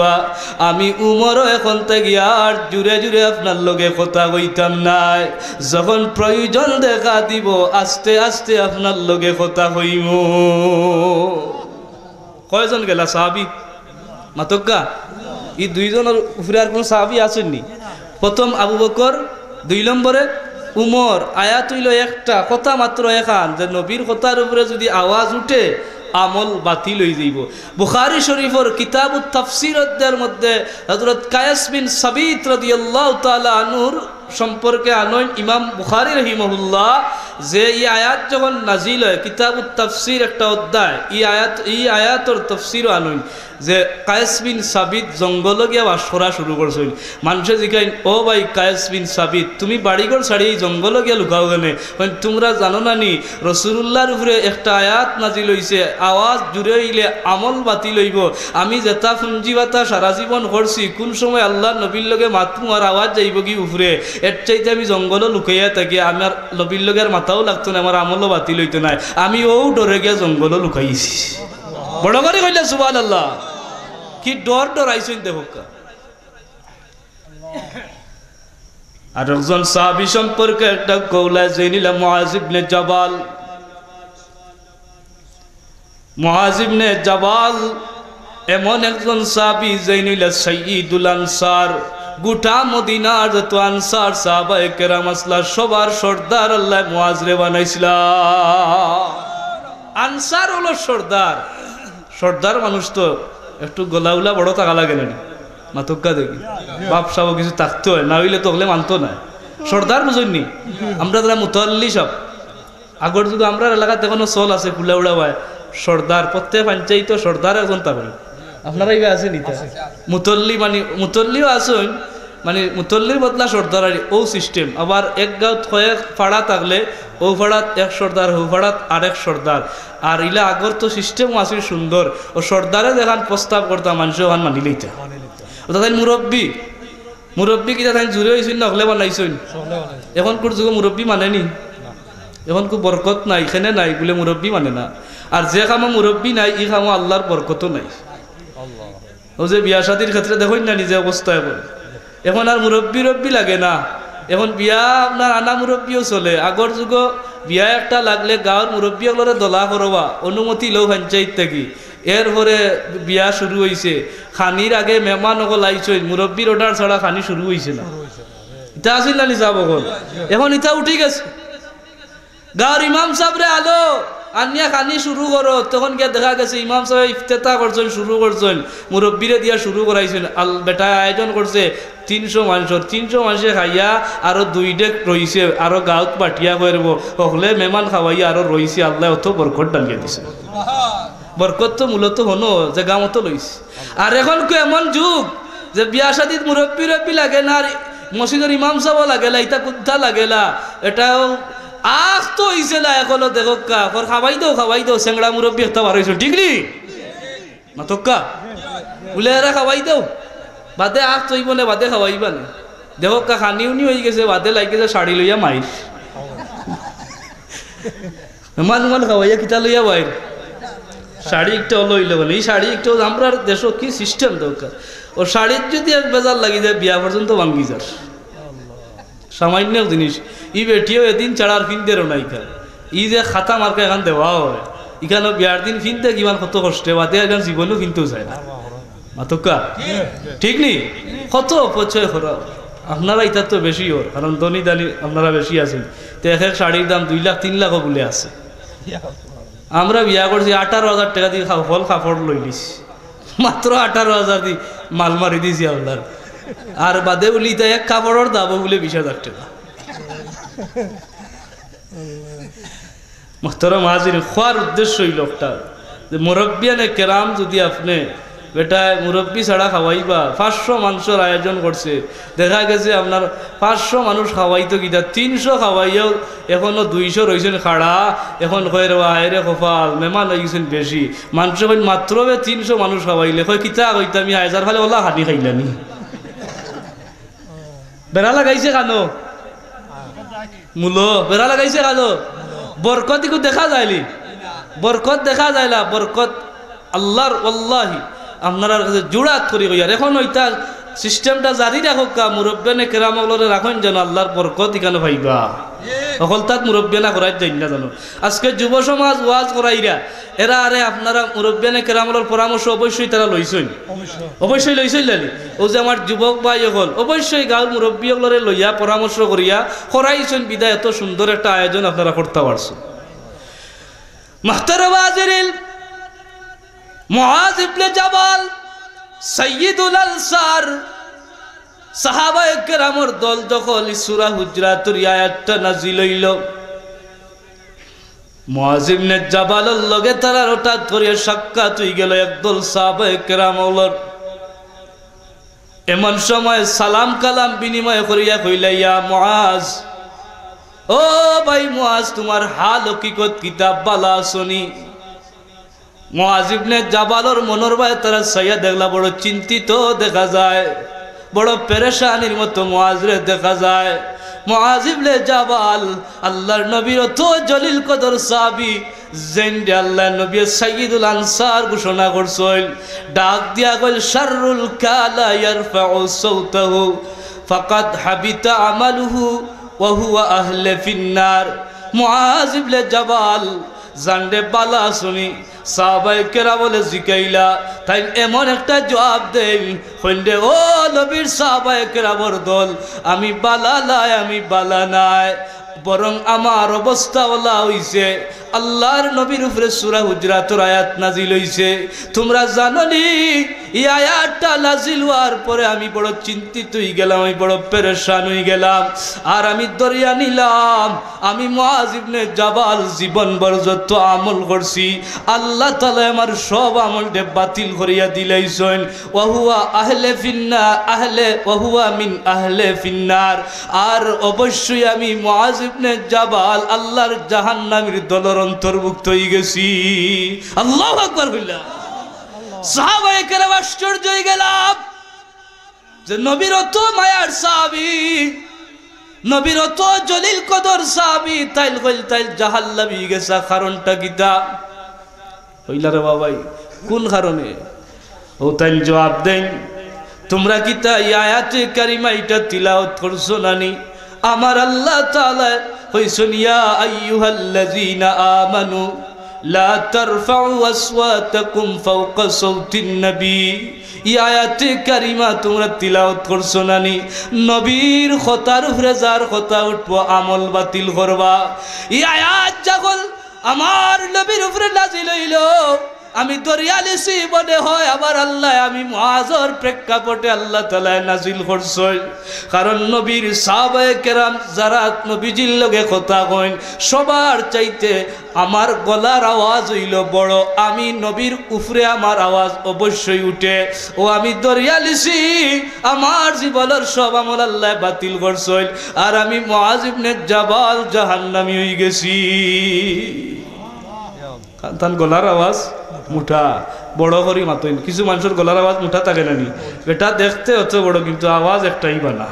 আমি উমরও এখন থেকে আর জুড়ে জুড়ে আপনার লগে কথা কইতাম নাই, যখন প্রয়োজন দেখা দিব আস্তে আস্তে আপনার লগে কথা কইম। কয়জন গেলা সাহাবী? মাতক্কা এই দুইজনের উপরে আর কোন সাহাবী আসেননি। প্রথম আবু বকর, 2 নম্বরে উমর। আয়াত হইল একটা, কথা মাত্র এখান, যে নবীর কথার উপরে যদি আওয়াজ উঠে আমল বাতিল হয়ে যাইব। বুখারী শরীফের কিতাবুত তাফসীরের মধ্যে হযরত কায়েস বিন সাবিত রাদিয়াল্লাহু তাআলা আনহুর সম্পর্কে আনয়ন ইমাম বুখারী রাহিমাহুল্লাহ যে এই আয়াত যখন নাজিল হয় কিতাবুত তাফসির একটা অধ্যায় এই আয়াতর তফসিরও আনুন যে কায়েস বিন সাবিত জঙ্গল গিয়া বাস করা শুরু করছিল। মানুষে জিজ্ঞাসা ও ভাই কায়েস বিন সাবিত তুমি বাড়িঘর ছাড়ি এই জঙ্গল গিয়া লুকাও কেনে? তোমরা জানো না নি রসুলুল্লাহর উপরে একটা আয়াত নাজিল হইছে আওয়াজ জুড়ে হইলে আমল বাতিল হইব। আমি যেটা পুঞ্জিবাতা সারা জীবন করছি কোন সময় আল্লাহ নবীর লগে মাতমু আর আওয়াজ যাইব কি উপরে, এর চাইতে আমি জঙ্গলও লুকাইয়া থাকি আমার নবীর লগে আর মাথাও লাগতো না, আমার আমলও বাতিল হইতো না, আমি ও ডরে গিয়া জঙ্গলও লুকাইছি। বড় করে কইলে সুবহানাল্লাহ। কি ডর ডরাইছেন দেখো। আর একজন সাহাবী সম্পর্কে একটা কওলা জানিলা মুআজ ইবনে জাবাল। মুআজ ইবনে জাবাল এমন একজন সাহাবী জানিলা সাইয়্যিদুল আনসার। গোটা মদিনার যত আনসার সাহাবায়ে কেরাম আসলা সবার সর্দার আল্লাহ মুআজ রে বানাইছিল। আনসার হলো সর্দার। সর্দার মানুষ তো একটু গলাউলা বড় টাকা লাগে না মাতক্কা দেখি বাপ সাব কিছু থাকতে হয়, না হইলে তো হলে মানতো না। সর্দার বুঝুননি আমরা যারা মুতাল্লি সব আগর যুগে আমরা এলাকাতে এখনো চল আছে কুলা উড়া হয় সর্দার, প্রত্যেক পঞ্চায়েত সর্দার একজন থাকবেন। আপনারা এইভাবে আছেন ইতা মুতল্লি মানে মুতল্লিও আসুন মানে মুতল্লির বদলা সর্দার ও সিস্টেম। আবার এক গাঁত কয়েক পাড়া থাকলে ও পাড়াত এক সর্দার ও পাড়াত আরেক সর্দার। আর ইলা আগর তো সিস্টেমও আছে সুন্দর। ও সর্দারে দেখান প্রস্তাব করতাম মানুষ ওখান মানি লইতা। ওটা তাই মুরব্বী মুরব্বী কিনা তাই জুড়ে হয়েছিল না হলে বানাইছেন। এখন কোন যুগে মুরব্বী মানেনি, এখন খুব বরকত নাই এখানে নাই বলে মুরব্বী মানে না। আর যে কামো মুরব্বী নাই ই কামো আল্লাহর বরকতও নাই। ও যে বিয়া শাদির ক্ষেত্রে দেখুন না নিজে অবস্থা এখন আর মুরব্বী রব্বী লাগে না। এখন বিয়া আপনার আনা মুরব্বীও চলে। আগর যুগ বিয়া একটা লাগলে গাঁৱৰ মুরব্বীসকলরে দলা করবা অনুমতি লো পঞ্চায়েত থাকি। এরপরে বিয়া শুরু হয়েছে, খানির আগে মেহমান অকল আইসই মুরব্বীর অর্ডার ছাড়া খানি শুরু হয়েছে না। ইটা আসিল না নিজাব অকল, এখন ইটা উঠি গেছে। গাঁৱৰ ইমাম সাহেবরে আলো আনিয়া খানি শুরু করো, তখন গিয়া দেখা গেছে ইমাম সাহেব ইফতেতা করছেন শুরু করছেন মুরব্বীরে দিয়া শুরু করাইছেন। আল বেটা আয়োজন করছে 300 মানুষের, 300 মানুষে খাইয়া আরো 2 ডেক রয়েছে, আরো গাঁৱত পাঠিয়া করব সকলে মেহমান খাওয়াইয়া আরো রয়েছে। আল্লাহ অত বরকত ডালিয়ে দিছে। বরকত তো মূলত হনো যে গাঁৱত লইছে। আর এখন এমন যুগ যে বিয়া শাদিত মুরব্বী রব্বী লাগে না, আর মসজিদের ইমাম সাহেব লাগেলা, ইটা কুদ্ধা লাগেলা। এটাও আখ তো হইছে না এখনো দেখো খাওয়াই দাও সেংড়া মুরব্বী একটা বার হয়েছিল ঠিক নি মাতক্কা বলে এরা খাওয়াই দাও বাদে আখ তৈব না বাদে খাওয়াইবা না দেখো খানি উনি হয়ে গেছে বাদে লাগে যে শাড়ি লইয়া মাইর মান খাওয়াইয়া কিতা লইয়া বাইর শাড়ি একটা লইলে বলে এই শাড়ি একটু আমরা দেশ কি সিস্টেম দরকার। ও শাড়ির যদি এক বেজার লাগি যায় বিয়া পর্যন্ত ভাঙ্গি যার সামান্য জিনিস। ই বেটিও এদিন চাড়ার ফিনতেরও নাই খায় ই যে খাতা মার্কা এখান দেওয়া হয় এখানে বিয়ার দিন ফিনতে কিমান কত কষ্টে বাদে এখন জীবনেও ফিনতেও চায় না মাতক্কা ঠিক নি কত অপচয় করা। আপনারা ইটার তো বেশি ওর কারণ ধনী দানি আপনারা বেশি আছেন তো এক এক শাড়ির দাম 2 লাখ 3 লাখও বলে আছে। আমরা বিয়া করছি 18,000 টাকা দিয়ে ফল কাপড় লই লিছি মাত্র 18,000 দিয়ে মাল মারি দিয়েছি আপনার। আর বাদে বলি তাই এক কাপড়ের দাবো বলে 20,000 টাকা। মোহতারাম হাজির খোয়ার উদ্দেশ্য এই লোকটা যে মুরব্বিয়ানে কেরাম যদি আপনি বেটা মুরব্বী ছাড়া খাওয়াইবা 500 মানুষের আয়োজন করছে দেখা গেছে আপনার 500 মানুষ খাওয়াইতো কিনা 300 খাওয়াইয়াও এখনো 200 রয়েছেন খাড়া। এখন কয় রে আয়রে কপাল মেহমান হয়ে গেছেন বেশি মানুষ মাত্র 300 মানুষ খাওয়াইলে কয় কিতা কইতা আমি হাজার খালে ওলা হানি খাইলানি বেড়া লাগাইছে কানো মূলো বেড়া লাগাইছে কানো বরকত দেখা যায়নি বরকত দেখা যায় না বরকত আল্লাহর আল্লাহি আপনার কাছে জোড়াত করি আর এখন ওইটা সিস্টেমটা জারি রাখুক মুরব্বানে কেরামগুলোরে রাখেন যেন আল্লাহর বরকত এখানে পাইবা সকল তাত মুরব্বানা করাই যাই না জানো। আজকে যুব সমাজ ওয়াজ করাইরা এরা আরে আপনারা মুরব্বানে কেরামগুলোর পরামর্শ অবশ্যই তারা লইছেন অবশ্যই লইছেন লালি ও যে আমার যুবক ভাই হল অবশ্যই গাঁৱৰ মুরব্বীগুলোরে লইয়া পরামর্শ করিয়া করাইছেন বিদায় এত সুন্দর একটা আয়োজন আপনারা করতে পারছেন। মুহতারাম হাজিরিন মুআজ ইবনে জাবাল সাইয়্যিদুল আনসার সাহাবায়ে কেরামের দল যখন সূরা হুজরাতের আয়াতটা নাযিল হইল মুআজ ইবনে জাবালের লগে তারা হঠাৎ করে সাক্ষাৎ হয়ে গেল একদল সাহাবায়ে কেরামের। এমন সময় সালাম কালাম বিনিময় করিয়া কইলা, ইয়া মুআজ, ও ভাই মুআজ, তোমার হাল হকিকত কিতাব বালা শুনি। মুআজ ইবনে জাবালের মনের ভাই তারা সাইয়া দেখলা বড় চিন্তিত দেখা যায়, বড় পেরেশানির মতো মুআজরে দেখা যায়। মুআজ ইবনে জাবাল আল্লাহর নবীর তো জলিল কদর সাহাবী, যেনরে আল্লাহর নবী সাইয়্যিদুল আনসার ঘোষণা করছেন, ডাক দিয়া কইল, শাররুল কালা ইয়ারফাউ সাওতাহু ফাকাদ হাবিতা আমালুহু ওয়া হুয়া আহলে ফিন্নার। মুআজ ইবনে জাবাল জানরে বালা শুনি সাহাবায়ে কেরামে জিকাইলা, তাই এমন একটা জবাব দেন কইলে, ও নবীর সাহাবায়ে কেরামের দল, আমি বালা নাই, আমি বালা নাই, বরং আমার অবস্থা ওলা হইছে আল্লাহর নবীর উপরে সূরা হুজরাতের আয়াত নাজিল হইছে। তোমরা জানো নি এই আয়াতটা নাজিল হওয়ার পরে আমি বড় চিন্তিত হয়ে গেলাম, আমি বড় পেরেশান হয়ে গেলাম, আর আমি দরিয়া নিলাম। আমি মুআজ ইবনে জাবাল জীবনভর যত আমল করছি আল্লাহ তাআলা আমার সব আমলকে বাতিল করিয়া দিলাইছেন। ওয়া হুয়া আহলে ফিন্নার, আহলে ওয়া হুয়া মিন আহলে ফিন্নার। আর অবশ্যই আমি মুআজ ইবনে জাবাল আল্লাহর জাহান্নামের দলের অন্তর্ভুক্ত হয়ে গেছি। আল্লাহু আকবার বললা। সাহাবায়ে কেরাম আশ্চর্য হয়ে গেলাম যে নবীর অত মায়ার সাহাবী, নবীর অত জলিল কদর সাহাবী তাইল কইল তাইল জাহান্নামে গেছে, কারণটা কিতা হইলা রে বাবাই? কোন কারণে? ও তাইল জবাব দেন, তোমরা কিতা এই আয়াতে কারিমা এটা তিলাওয়াত করছো নানি? আমার আল্লাহ তাআলা কইছেন, ইয়া আইয়ুহাল্লাযীনা আমানু লা তারফাউ আসওয়াতাকুম ফাওকা সাওতিন নবী। এই আয়াতে কারিমা তোমরা তিলাওয়াত করছো নানি? নবীর কথার উপরে যার কথা উঠবো আমল বাতিল করবা। এই আয়াত যখন আমার নবীর উপরে নাজিল হইল, আমি দরিয়ালিছি মনে হয় আমার আল্লাহ, আমি মুআজের প্রেক্ষাপটে আল্লাহ তাআলা নাজিল করছেন। কারণ নবীর সাহাবায়ে কেরাম যারা নবীজির লগে কথা কইন, সবার চাইতে আমার গলার আওয়াজ হইল বড়, আমি নবীর উপরে আমার আওয়াজ অবশ্যই উঠে। ও আমি দরিয়ালিছি, আমার জীবনের সব আমল আল্লাহ বাতিল করছেন, আর আমি মুআজ ইবনে জাবাল জাহান্নামী হয়ে গেছি। তার গলার আওয়াজ মুঠা বড় করি মাতইন। কিছু মানুষের গলার আওয়াজ মুঠা থাকে নানি, এটা দেখতে অত বড় কিন্তু আওয়াজ একটাই বানা,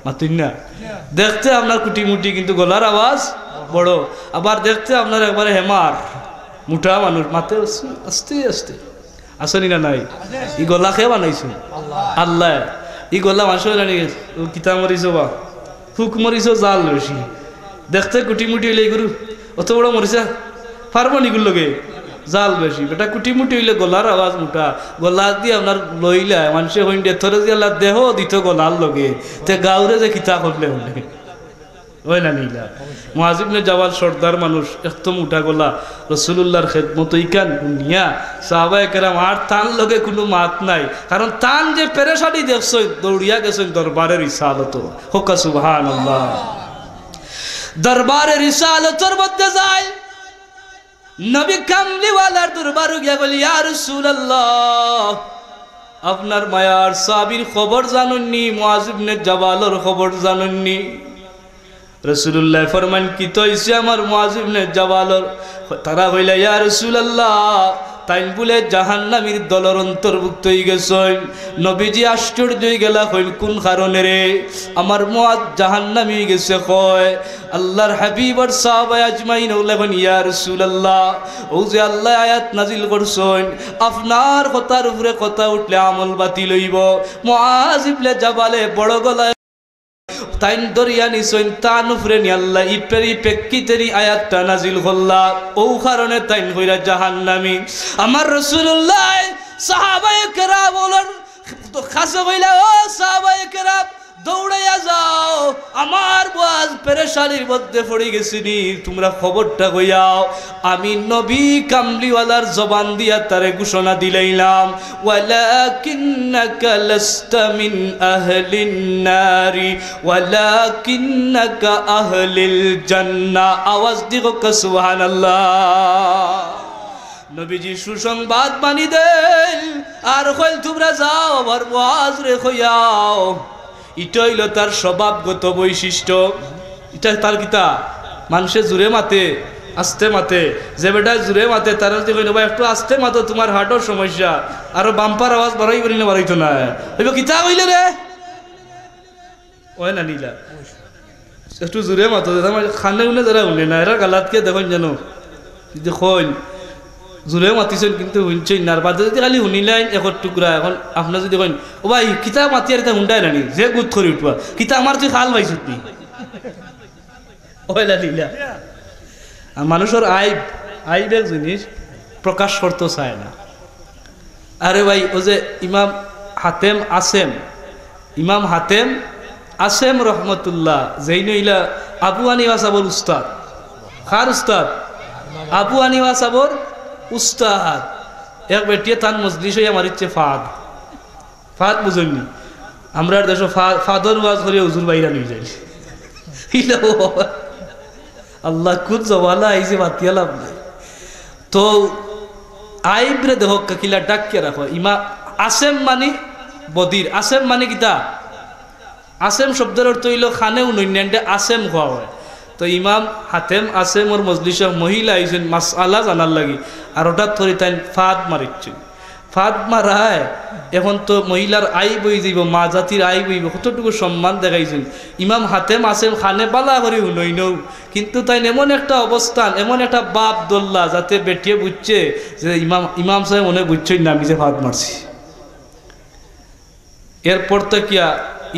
মাতইন না? দেখতে আপনার কুটি মুটি কিন্তু গলার আওয়াজ বড়, আবার দেখতে আপনার একবারে হেমার মুঠা মানুষ, মাতে আস্তে আস্তে। আসেনি না নাই? ই গলা খেয়ে বানাইছো আল্লাহ। ই গলা মানুষের জানি কিতা মরিছ বা হুক মরিছ জাল বেশি, দেখতে কুটি মুটি হইলে গুরু অত বড় মরিছা পারবো নিগুর লগে জাল বেশি। বেটা কুটি মুটি হইলে গলার আওয়াজ মুঠা, গলা দিয়ে আপনার লইলা মানুষে হইন থরে দিয়ে দেহ দিত গলার লগে, তে গাউরে যে খিতা করলে হলে ওই না নিলা। মুআজ ইবনে জাবাল সর্দার মানুষ, একদম উঠা গলা, রাসূলুল্লাহর খেদমত ইকান নিয়া সাহাবায়ে কেরাম আর তান লগে কোনো মাত নাই, কারণ তান যে পেরেশানি দেখছো দৌড়িয়া গেছেন দরবারের রিসালত। হোক সুবহানাল্লাহ। দরবারের রিসালতের মধ্যে যায় নবী কামলিওয়ালার দরবার গিয়া বলি, ইয়া রাসূলুল্লাহ, আপনার মায়ার সাহাবীর খবর জানেননি? মুআজ ইবনে জাবালের খবর জানেননি? রাসূলুল্লাহ ফরমান, কি তো হইছে আমার মুআজ ইবনে জাবালের? তারা কইলা, ইয়া রাসূলুল্লাহ, তাই বলে জাহান্নামীর দলের অন্তর্ভুক্ত হয়ে গেছেন। নবীজি আশ্চর্য হয়ে গেলা, কইল কোন কারণে রে আমার মুআজ জাহান্নামী হয়ে গেছে? কয় আল্লাহর হাবিব আর সাহাবায়ে আজমাইন বলেন, ইয়া রাসূলুল্লাহ, ও যে আল্লাহ আয়াত নাজিল করছেন আপনার কথার উপরে কথা উঠলে আমল বাতিল হইব। মুআজ ইবনে জাবালে বড় গলায় তাইন দরিয়া নিছেন, তান উপরে নি আল্লাহ ইপেরি পেক্কিতেরি আয়াতটা নাজিল করলা, ও কারণে তাইন হইরা জাহান্নামী। আমার রাসূলুল্লাহ সাহাবায়ে কেরাম বলেন, তো খাসে কইলা, ও সাহাবায়ে কেরাম, দৌড়াইয়া যাও, আমার বাজ পেরেশানির মধ্যে পড়ে গেছিনি, তোমরা খবরটা কইয়াও। আমি নবী কামলিওয়ালার জবান দিয়া তারে ঘোষণা দিলাইলাম, ওয়ালাকিন্নাকা লাস্তা মিন আহলিন নারি ওয়ালাকিন্নাকা আহলিল জান্নাহ। আওয়াজ দিগো সুবহানাল্লাহ। নবীজি সুসংবাদ বানি দেন আর কইল তোমরা যাও আমার মুআজ রে কইয়াও। এটা হইল তার স্বভাবগত বৈশিষ্ট্য। এটা তার কিতা মানুষে জুড়ে মাতে আস্তে মাতে, যে বেটা জুড়ে মাতে তারা যদি কইল ভাই একটু আস্তে মাতো তোমার হার্টের সমস্যা, আরো বাম্পার আওয়াজ বাড়াই করি না বাড়াইতো না, হইব কিতা কইলে রে ওই না নিলা একটু জুড়ে মাতো খানে উনে যারা উনে না এরা গালাতকে দেখুন জানো যদি কইল জোরে মাতিছেন কিন্তু শুনছেন না, বাদে যদি খালি শুনিলেন একর টুকরা। এখন আপনার যদি কইন ও ভাই কিতা মাতি আর এটা হুন্ডাই নানি যে গুদ করে উঠবা কিতা আমার তুই খাল পাইছত নি ওইলা লীলা। আর মানুষের আইব এক জিনিস প্রকাশ করতে চায় না। আরে ভাই ও যে ইমাম হাতেম আসেম রহমতুল্লাহ যেই নইলা আবু হানিফা সাবর উস্তাদ, খার উস্তাদ আবু হানিফা সাবর উস্তাদ। এক বেটিয়ে তান মজলিস হইয়া মারিচ্ছে ফাদ বুঝেননি, আমরা দেশ ফাদর ওয়াজ করে হুজুর বাইরা নিয়ে যাই। আল্লাহ খুদ জওয়ালা আইসে বাতিয়া লাভ নাই। তো আইবরে দেহ কিলা ডাকিয়া রাখো। আসেম মানি বদির, আসেম মানে কিতা আসেম শব্দের অর্থ হইল খানে উন্নয়নে আসেম খাওয়া হয়। তো ইমাম হাতেম আসেম ওর মজলিস মহিলা আইছেন মাসআলা জানার লাগি, আর হঠাৎ ধরে তাই ফাদ মারিচ্ছেন। ফাদ মারায় এখন তো মহিলার আই বই যাইব, মা জাতির আই বইব, কতটুকু সম্মান দেখাইছেন। ইমাম হাতেম আসেম খানে বালা করে উনইনও, কিন্তু তাই এমন একটা অবস্থান, এমন একটা বাপ দোল্লা যাতে বেটিয়ে বুঝছে যে ইমাম সাহেব মনে বুঝছেন না আমি যে ফাদ মারছি। এরপর তো কিয়া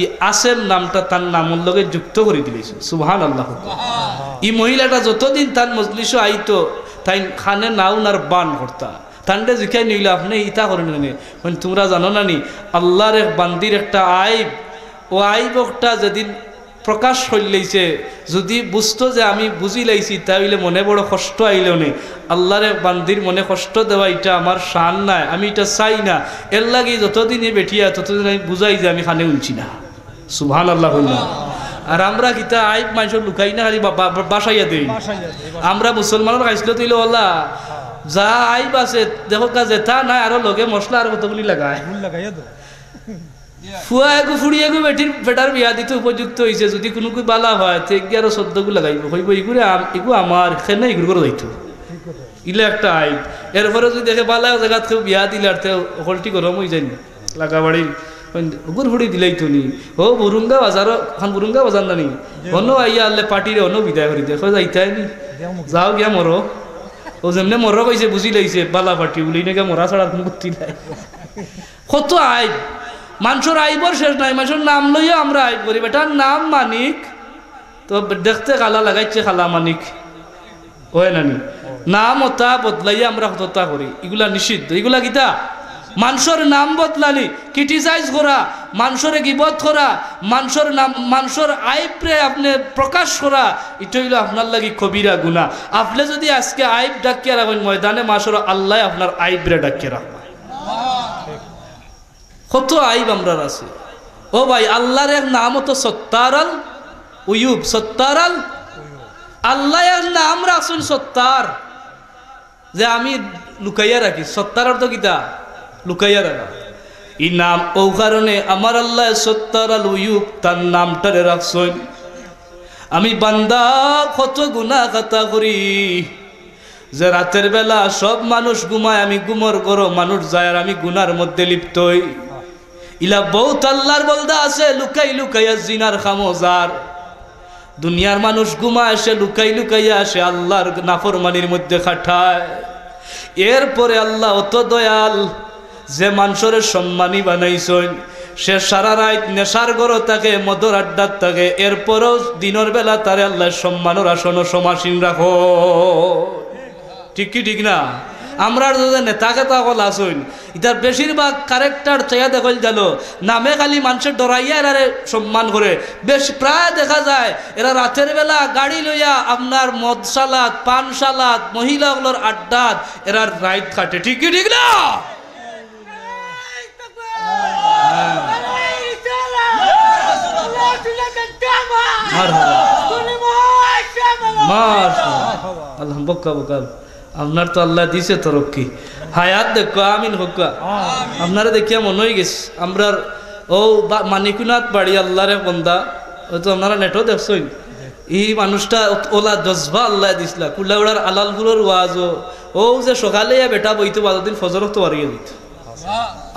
ই আসেম নামটা তার নামের লগে যুক্ত করে দিলেছে। সুবহানাল্লাহ। এই মহিলাটা যতদিন তার মজলিস আইতো তাই খানে নাউনার বান করতা, তান্ডে জিখাই নিল আপনি ইতা করেন তোমরা জানো না নি আল্লাহর এক বান্দির একটা আইব, ও আইবটা যেদিন প্রকাশ হইলেছে যদি বুঝতো যে আমি বুঝি লাইছি তাইলে মনে বড় কষ্ট আইলেও নেই। আল্লাহর এক বান্দির মনে কষ্ট দেওয়া এটা আমার শান নাই, আমি এটা চাই না। এর লাগে যতদিনই বেঠিয়া ততদিন আমি বুঝাই যে আমি খানে উঠছি না। সুবহানাল্লাহ। আর আমরা কিতা আইব মানুষের লুকাই না, খালি বাসাইয়া দেই। আমরা মুসলমানের খাইছিল তৈলে ওলা যা আইব আছে দেখো কাজে তা নাই, আরো লগে মশলা আর কতগুলি লাগায় ফুয়া এগু ফুড়ি এগু বেটার বিয়া দিতে উপযুক্ত হয়েছে। যদি কোনো বালা হয় তো এগিয়ে আরো 14 গু লাগাইব, হইব এগু আমার খেনে এগুলো করে যাইতো, ইলে একটা আইব। এরপরে যদি দেখে বালা জায়গা কেউ বিয়া দিলে আর হলটি গরম হয়ে যায় লাগা বাড়ির গুর ফুড়ি দিলাই তো নি ও বুরুঙ্গা বাজার খান বুরুঙ্গা বাজার না নি অন্য আইয়া আল্লে পার্টিরে অন্য বিদায় করি দেখো যাইতাই নি যাও গিয়া মরো। ও যেমনে মরো কইছে বুঝি লাইছে বালা পার্টি বলি নাকি মরা ছাড়া কোনো বুদ্ধি নাই। কত আইব মানুষের আইবর শেষ নাই। মানুষের নাম লইয়া আমরা আইব করি, বেটার নাম মানিক তো দেখতে কালা লাগাইছে খালা মানিক হয় নানি, নাম ওটা বদলাইয়া আমরা হত্যা করি, এগুলা নিষিদ্ধ। এগুলা কিতা মানুষের নাম বদলালি, ক্রিটিসাইজ করা, মানুষের গিবত করা, মানুষের নাম মানুষের আইবরে আপনি প্রকাশ করা, এটা হইল আপনার লাগি কবিরা গুনাহ। আপনি যদি আজকে আইব ডাকিয়া রাখেন ময়দানে মাসর আল্লাহ আপনার আইবরে ডাকিয়া রাখবেন। কত আইব আমরা আছে। ও ভাই আল্লাহর এক নাম তো সত্তারাল উয়ুব, সত্তারাল আল্লাহ এক নাম রাখছেন সত্তার, যে আমি লুকাইয়া রাখি। সত্তার অর্থ কিতা লুকাইয়া রাখা। এই নাম ও কারণে আমার আল্লাহ সত্তারাল উয়ুব তার নামটারে রাখছেন। আমি বান্দা কত গুনাহ খাতা করি, যে রাতের বেলা সব মানুষ ঘুমায়, আমি ঘুমর করো মানুষ যায় আর আমি গুনার মধ্যে লিপ্ত হই। ইলা বহুত আল্লাহর বলদা আছে লুকাই লুকাইয়া জিনার খামোজার। দুনিয়ার মানুষ ঘুমায় সে লুকাই লুকাইয়া আসে আল্লাহর নাফরমানির মধ্যে খাটায়। এরপরে আল্লাহ অত দয়াল যে মানুষের সম্মানী বানাইছেন, সে সারা রাত নেশার গড় থাকে, মদর আড্ডার থাকে, এরপরও দিনের বেলা তারে আল্লাহ সম্মানের আসন সমাসীন রাখো। ঠিক কি ঠিক না? আমরা যদি নেতা কেতা কল আসুন ইতার বেশিরভাগ ক্যারেক্টার চাইয়া দেখল জানো নামে খালি মানুষের ডরাইয়া এরারে সম্মান করে বেশ প্রায় দেখা যায় এরা রাতের বেলা গাড়ি লইয়া আপনার মদশালাত পানশালাত মহিলাগুলোর আড্ডাত এরা রাইত কাটে ঠিকই ঠিক না আপনার তো আল্লাহ দিছে তরক্কি হায়াত দেখো আমিন হোক আপনারা দেখিয়া মনে হয়ে গেছে আমরা ও মানিকুনাথ বাড়ি আল্লাহরে বন্দা হয়তো আপনারা নেটও দেখছেন এই মানুষটা ওলা জজবা আল্লাহ দিছিলা কুল্লাউড়ার আলালপুরের ওয়াজও ও যে সকালে বেটা বইতে বাদদিন ফজর তো বাড়িয়ে দিত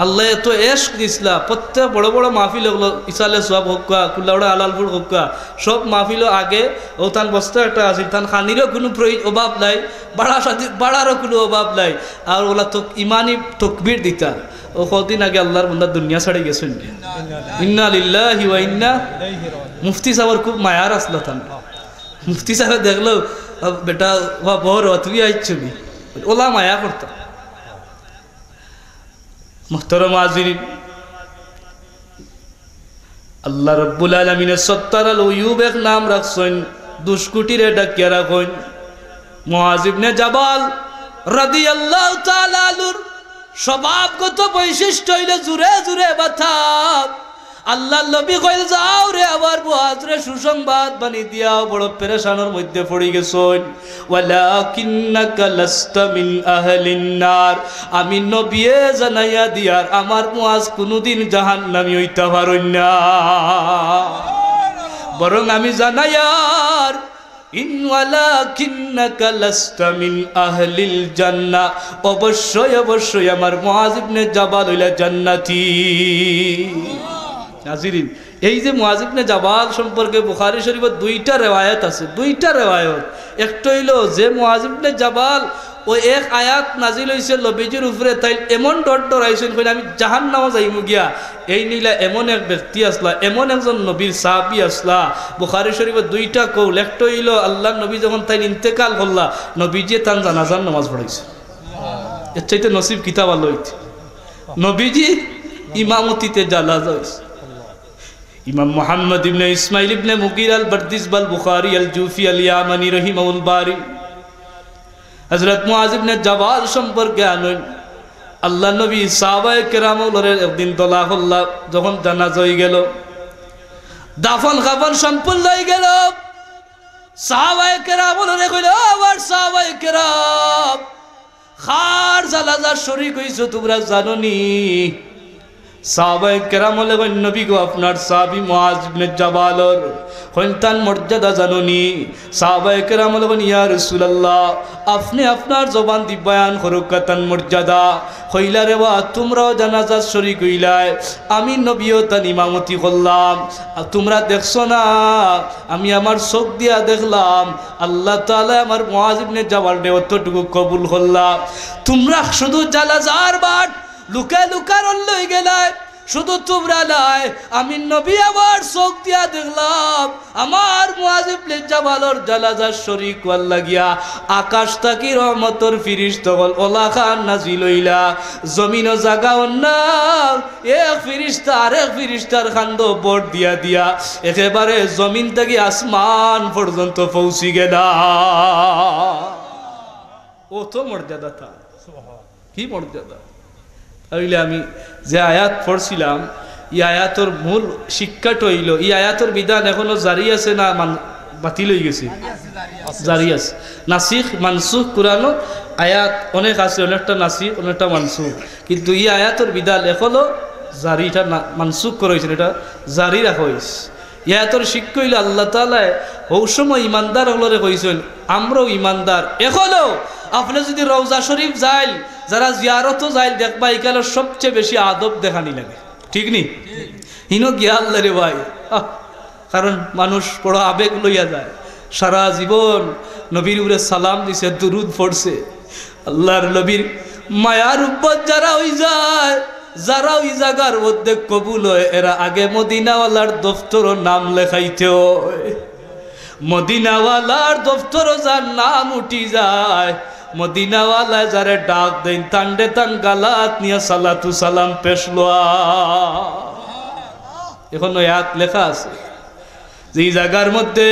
আল্লাহ এত এশ দিছিলা প্রত্যেক বড় বড় মাহফিল হলো ইসালে সব হোকা কুল্লাউড়া আলালপুর হোকা সব মাহফিলও আগে ও তান বস্তা একটা আছে তান খানিরও কোনো অভাব নাই বাড়ারও কোনো অভাব নাই আর ওলা তো ইমানি তকবির দিতা ও কদিন আগে আল্লাহর বন্দা দুনিয়া ছাড়ি গেছেন ইন্না লিল্লাহি ওয়া ইন্না মুফতি সাহেবের খুব মায়ার আসলো তান মুফতি সাহেব দেখলো বেটা বড় তুই আইছবি ওলা মায়া করতা মুহতারাম হাজিরিন আল্লাহ রাব্বুল আলামিনের সত্তারাল উয়ুব এক নাম রাখছেন দুষ্কুটিরে ডাকিয়া রাখেন মুআজ ইবনে জাবাল রাদিয়াল্লাহু তাআলা আনহুর স্বভাবগত বৈশিষ্ট্য হইল জুরে জুরে ব্যথা আল্লাহ নবী কইল যাও রে আবার মুআজ রে সুসংবাদ বানি দিয়াও বড় পেরেশানের মধ্যে পড়ে গেছন ওয়ালাকিন্নাকা লাস্তা মিন আহলিন নার আমি নবীয়ে জানাইয়া দিয়ার আমার মুআজ কোনদিন জাহান্নামী হইতে পারুন না বরং আমি জানাইয়ার ইন ওয়ালাকিন্নাকা লাস্তা মিন আহলিল জান্নাহ অবশ্যই অবশ্যই আমার মুআজ ইবনে জাবাল হইলা জান্নাতি নাজিরিন এই যে মুআজ ইবনে জাবাল সম্পর্কে বুখারী শরীফে দুইটা রিওয়ায়াত আছে দুইটা রিওয়ায়াত একটা হইলো যে মুআজ ইবনে জাবাল ও এক আয়াত নাজিল হইছে নবীজির উপরে তাই এমন ডরাইছেন কইলে আমি জাহান্নামে যাইমু গিয়া এই নিলা এমন এক ব্যক্তি আসলা এমন একজন নবীর সাহাবী আসলা বুখারী শরীফে দুইটা কৌল একটা হইলো আল্লাহর নবী যখন তাই ইন্তেকাল করলা নবীজি তার জানাজার নামাজ পড়াইছে এর চাইতে নসিব কিতাব আল্লাহ হইছে নবীজি ইমামতিতে জানাজা হইছে ইমাম মুহাম্মদ ইবনে ইসমাইল ইবনে মুগির আল বারদিসবাল বুখারী আল জুফি আল ইয়ামানি রহিমাহুল বারি হযরত মুআজ ইবনে জাবাল সম্পর্কে আনেন আল্লাহ নবী সাহাবায়ে কেরামের একদিন তোলা হল্লা যখন জানাজা হয়ে গেল দাফন কাফন সম্পূর্ণ হয়ে গেল সাহাবায়ে কেরামের কইল আবার সাহাবায়ে কেরাম খার জানাজার শরীক হইছো তোমরা জানোনি সাহাবায়ে কেরাম বলে নবী গো আপনার সাহাবী মুআজ ইবনে জাবালর কইতান মর্যাদা জানোনি সাহাবায়ে কেরাম বলে ইয়া রাসূলুল্লাহ আপনি আপনার জবান দি বয়ান করুক তান মর্যাদা কইলা রে বা তোমরাও জানাজার শরীক হইলাই আমি নবীও তান ইমামতি করলাম আর তোমরা দেখছো না আমি আমার চোখ দিয়া দেখলাম আল্লাহ তাআলা আমার মুআজ ইবনে জাবালকে অতটুকু কবুল করলাম তোমরা শুধু জানাজার বাট লুকা লুকার লই গেলাই শুধু তোমরা নাই আমি নবী আবার চোখ দিয়া দেখলাম আমার মুআজ ইবনে জাবালর জানাজার শরীক হওয়ার লাগিয়া আকাশ থাকি রহমতের ফিরিস্তা ওলা খান নাজিল হইলা জমিন জাগাও না এক ফিরিস্তা আরেক ফিরিস্তার খান্দ বট দিয়া দিয়া একেবারে জমিন থেকে আসমান পর্যন্ত পৌঁছি গেলা ও তো মর্যাদা তা কি মর্যাদা তাইলে আমি যে আয়াত পড়ছিলাম এই আয়াতর মূল শিক্ষাটা হইল এই আয়াতর বিধান এখনো জারি আছে না বাতিল হয়ে গেছে জারি আছে নাসিখ মানসুখ কুরআন আয়াত অনেক আছে অনেকটা নাসিখ অনেকটা মানসুখ কিন্তু এই আয়াতর বিধান এখনো জারি এটা মানসুখ করা হয়েছে এটা জারি রাখা হয়েছে এই আয়াতর শিক্ষা হইল আল্লাহ তাআলা ওই সময় ইমানদার হলরে কইছেন আমরাও ইমানদার এখনো আপনি যদি রওজা শরীফ যাই যারা জিয়ারতও যাই দেখবা এখানে সবচেয়ে বেশি আদব দেখানি লাগে ঠিক নি হিনো গিয়া আল্লাহ রে ভাই কারণ মানুষ বড় আবেগ লইয়া যায় সারা জীবন নবীর উপরে সালাম দিছে দুরুদ পড়ছে আল্লাহর নবীর মায়ার উম্মত যারা হই যায় যারা ওই জায়গার মধ্যে কবুল হয় এরা আগে মদিনাওয়ালার দফতর নাম লেখাইতে হয় মদিনাওয়ালার দফতর যার নাম উঠি যায় মদিনাওয়ালা যারে ডাক দেন তান্ডে তান গালাত নিয়ে সালাতু সালাম পেশ লোয়া। এখন আয়াত লেখা আছে যে এই জায়গার মধ্যে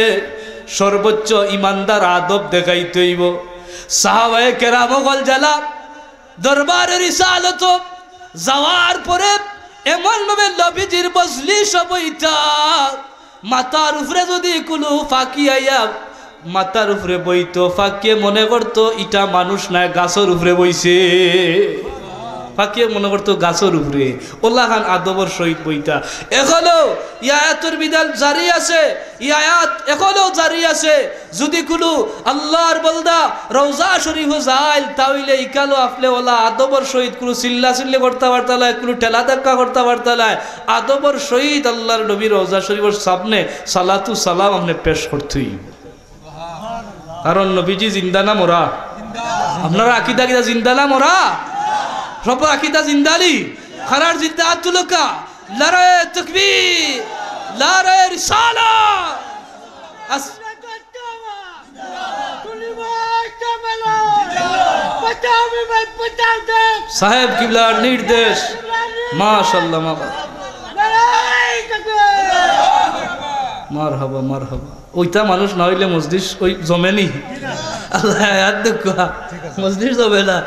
সর্বোচ্চ ইমানদার আদব দেখাইতে হইব। সাহাবায়ে কেরাম গল জালা দরবারে রিসালত যাওয়ার পরে এমন ভাবে নবীজির মজলিস বইতা মাথার উপরে যদি কোনো ফাঁকি আইয়া মাথার উপরে বইতো, ফাঁকিয়ে মনে করতো এটা মানুষ নাই গাছের উপরে বইছে, ফাঁকিয়ে মনে করতো গাছের উপরে। ওল্লা খান আদবর সহিত বইতা। এখনো আয়াতের বিধান জারি আছে, আয়াত এখনো জারি আছে। যদি কোনো আল্লাহর বলদা রওজা শরীফ যায় তাহলে ইকালো আপলে ওলা আদবর সহিত কোনো চিল্লা চিল্লি করতে পারতালায়, কোনো ঠেলা ধাক্কা করতে পারতালায়, আদবর সহিত আল্লাহর নবী রওজা শরীফের সামনে সালাতু সালাম আপনি পেশ করতেই। কারণ নবীজি জিন্দা না মরা? আপনারা আকিদা কিদা জিন্দা না মরা? সব আকিদা জিন্দালি খারার জিন্দা তুলকা লড়াই তাকবীর লড়াই রিসালা সাহেব কিবলার নির্দেশ। মাশাআল্লাহ মারহাবা মারহাবা। ওইটা মানুষ না হইলে মসজিদ ওই জমেনি। আল্লাহ আয়াত দেখো মসজিদ জমে না।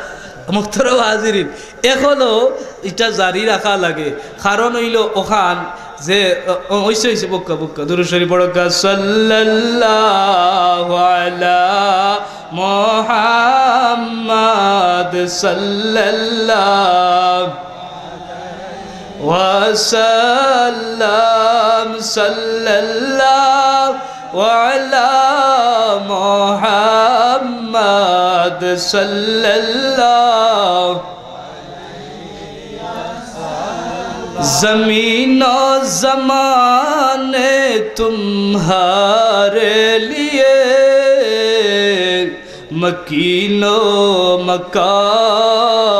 মুখতারাম হাজিরিন, এখনো এটা জারি রাখা লাগে। কারণ হইল ওখান যে হইছে হইছে বক্কা বক্কা দুরূদ শরীফ পড়া সাল্লাল্লাহু আলা মুহাম্মাদ সাল্লাল্লাহু ওয়াসাল্লাম সাল্লাল্লাহু আলা মুহাম্মাদ সাল্লাল্লাহু ज़मीन और ज़माने तुम्हारे लिए मकीनो मकाल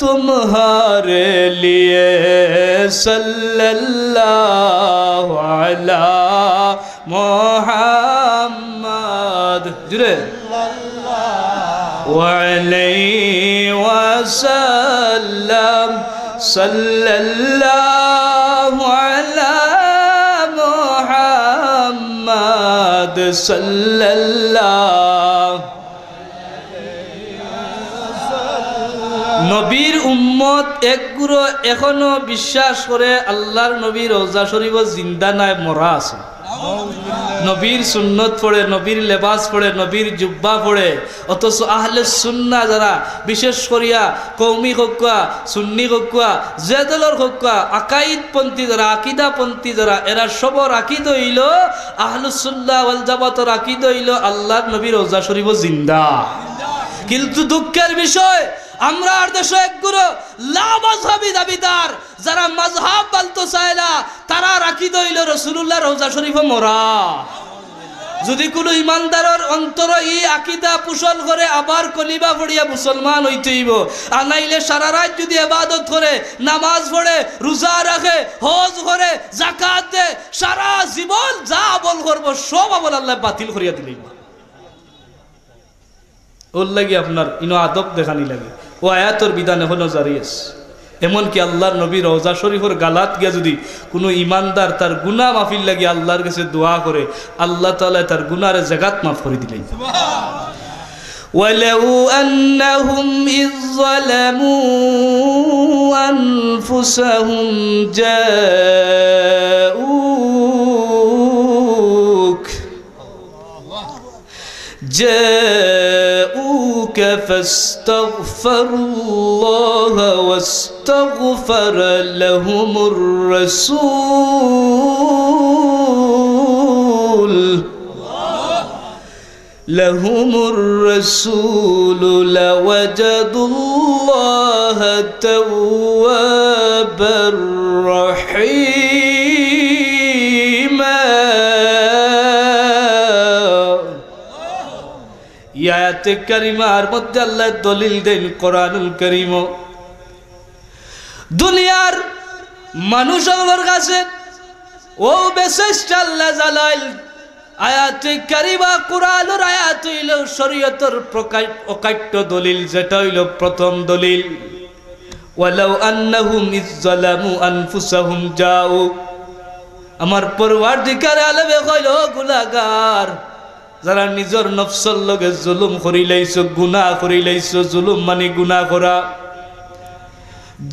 तुम्हारे लिए सल्लल्लाहु अला मुहम्मद जुरे वअलैहि वसल्लम सल्लल्लाहु अला मुहम्मद सल्लल्लाहु। নবীর উম্মত একগুলো এখনো বিশ্বাস করে আল্লাহর নবীর রওজা শরীফ জিন্দা নাই, মরা আছে। নবীর সুন্নত পড়ে, নবীর লেবাস পড়ে, নবীর জুব্বা পড়ে, অথচ আহলে সুন্নাহ যারা বিশেষ করিয়া কৌমি হকুয়া সুন্নি হকুয়া যে দলের হকুয়া আকাইদপন্থী যারা আকিদাপন্থী যারা এরা সবর আকিদ হইল আহলুস সুন্নাহ ওয়াল জামাতের আকিদ হইল আল্লাহর নবীর রওজা শরীফ জিন্দা। কিন্তু দুঃখের বিষয় আমরা আর দেশে একগুলো লা মাযহাবী দাবিদার যারা মাযহাব বলতো চাইলা তারা রাখি দইল রাসূলুল্লাহ রওজা শরীফে মরা। যদি কোনো ইমানদারের অন্তর ই আকীদা পোষণ করে আবার কলিমা পড়িয়া মুসলমান হইতে হইব, আনাইলে সারা রাত যদি ইবাদত করে, নামাজ পড়ে, রোজা রাখে, হজ করে, যাকাত দেয়, সারা জীবন যা আমল করব সব আমল আল্লাহ বাতিল করিয়া দিলেন। ওর লাগি আপনার ইনো আদব দেখানি লাগে। ও আয়াতর বিধান এখনো জারি আছে। এমনকি আল্লাহর নবী রওজা শরীফের গালাত গিয়া যদি কোনো ইমানদার তার গুনাহ মাফির লাগি আল্লাহর কাছে দোয়া করে, আল্লাহ তাআলা তার গুনাহের জাগাত মাফ করে দিলেন। ওয়ালাউ আন্নাহুম ইয যালামু আনফুসাহুম جاءوك فاستغفروا الله واستغفر لهم الرسول لوجدوا الله توابا رحيما। আয়াতে কারিমার মধ্যে আল্লাহ দলিল দেন কোরআনুল কারীম। দুনিয়ার মানুষগুলোর কাছে ও বিশেষ আল্লাহ জালাল আয়াতে কারিমা কুরআনের আয়াত হইল শরীয়তের অকাট্য দলিল, যেটা হইল প্রথম দলিল ওয়ালাউ আন্নাহুম ইযলামু আনফুসাহুম জাউ। আমার পরওয়ারদিগার আলমে কইল গুনাহগার যারা নিজের নফসের লগে জুলুম করি লাইছো, গুনাহ করি লাইছো, জুলুম মানে গুনাহ করা,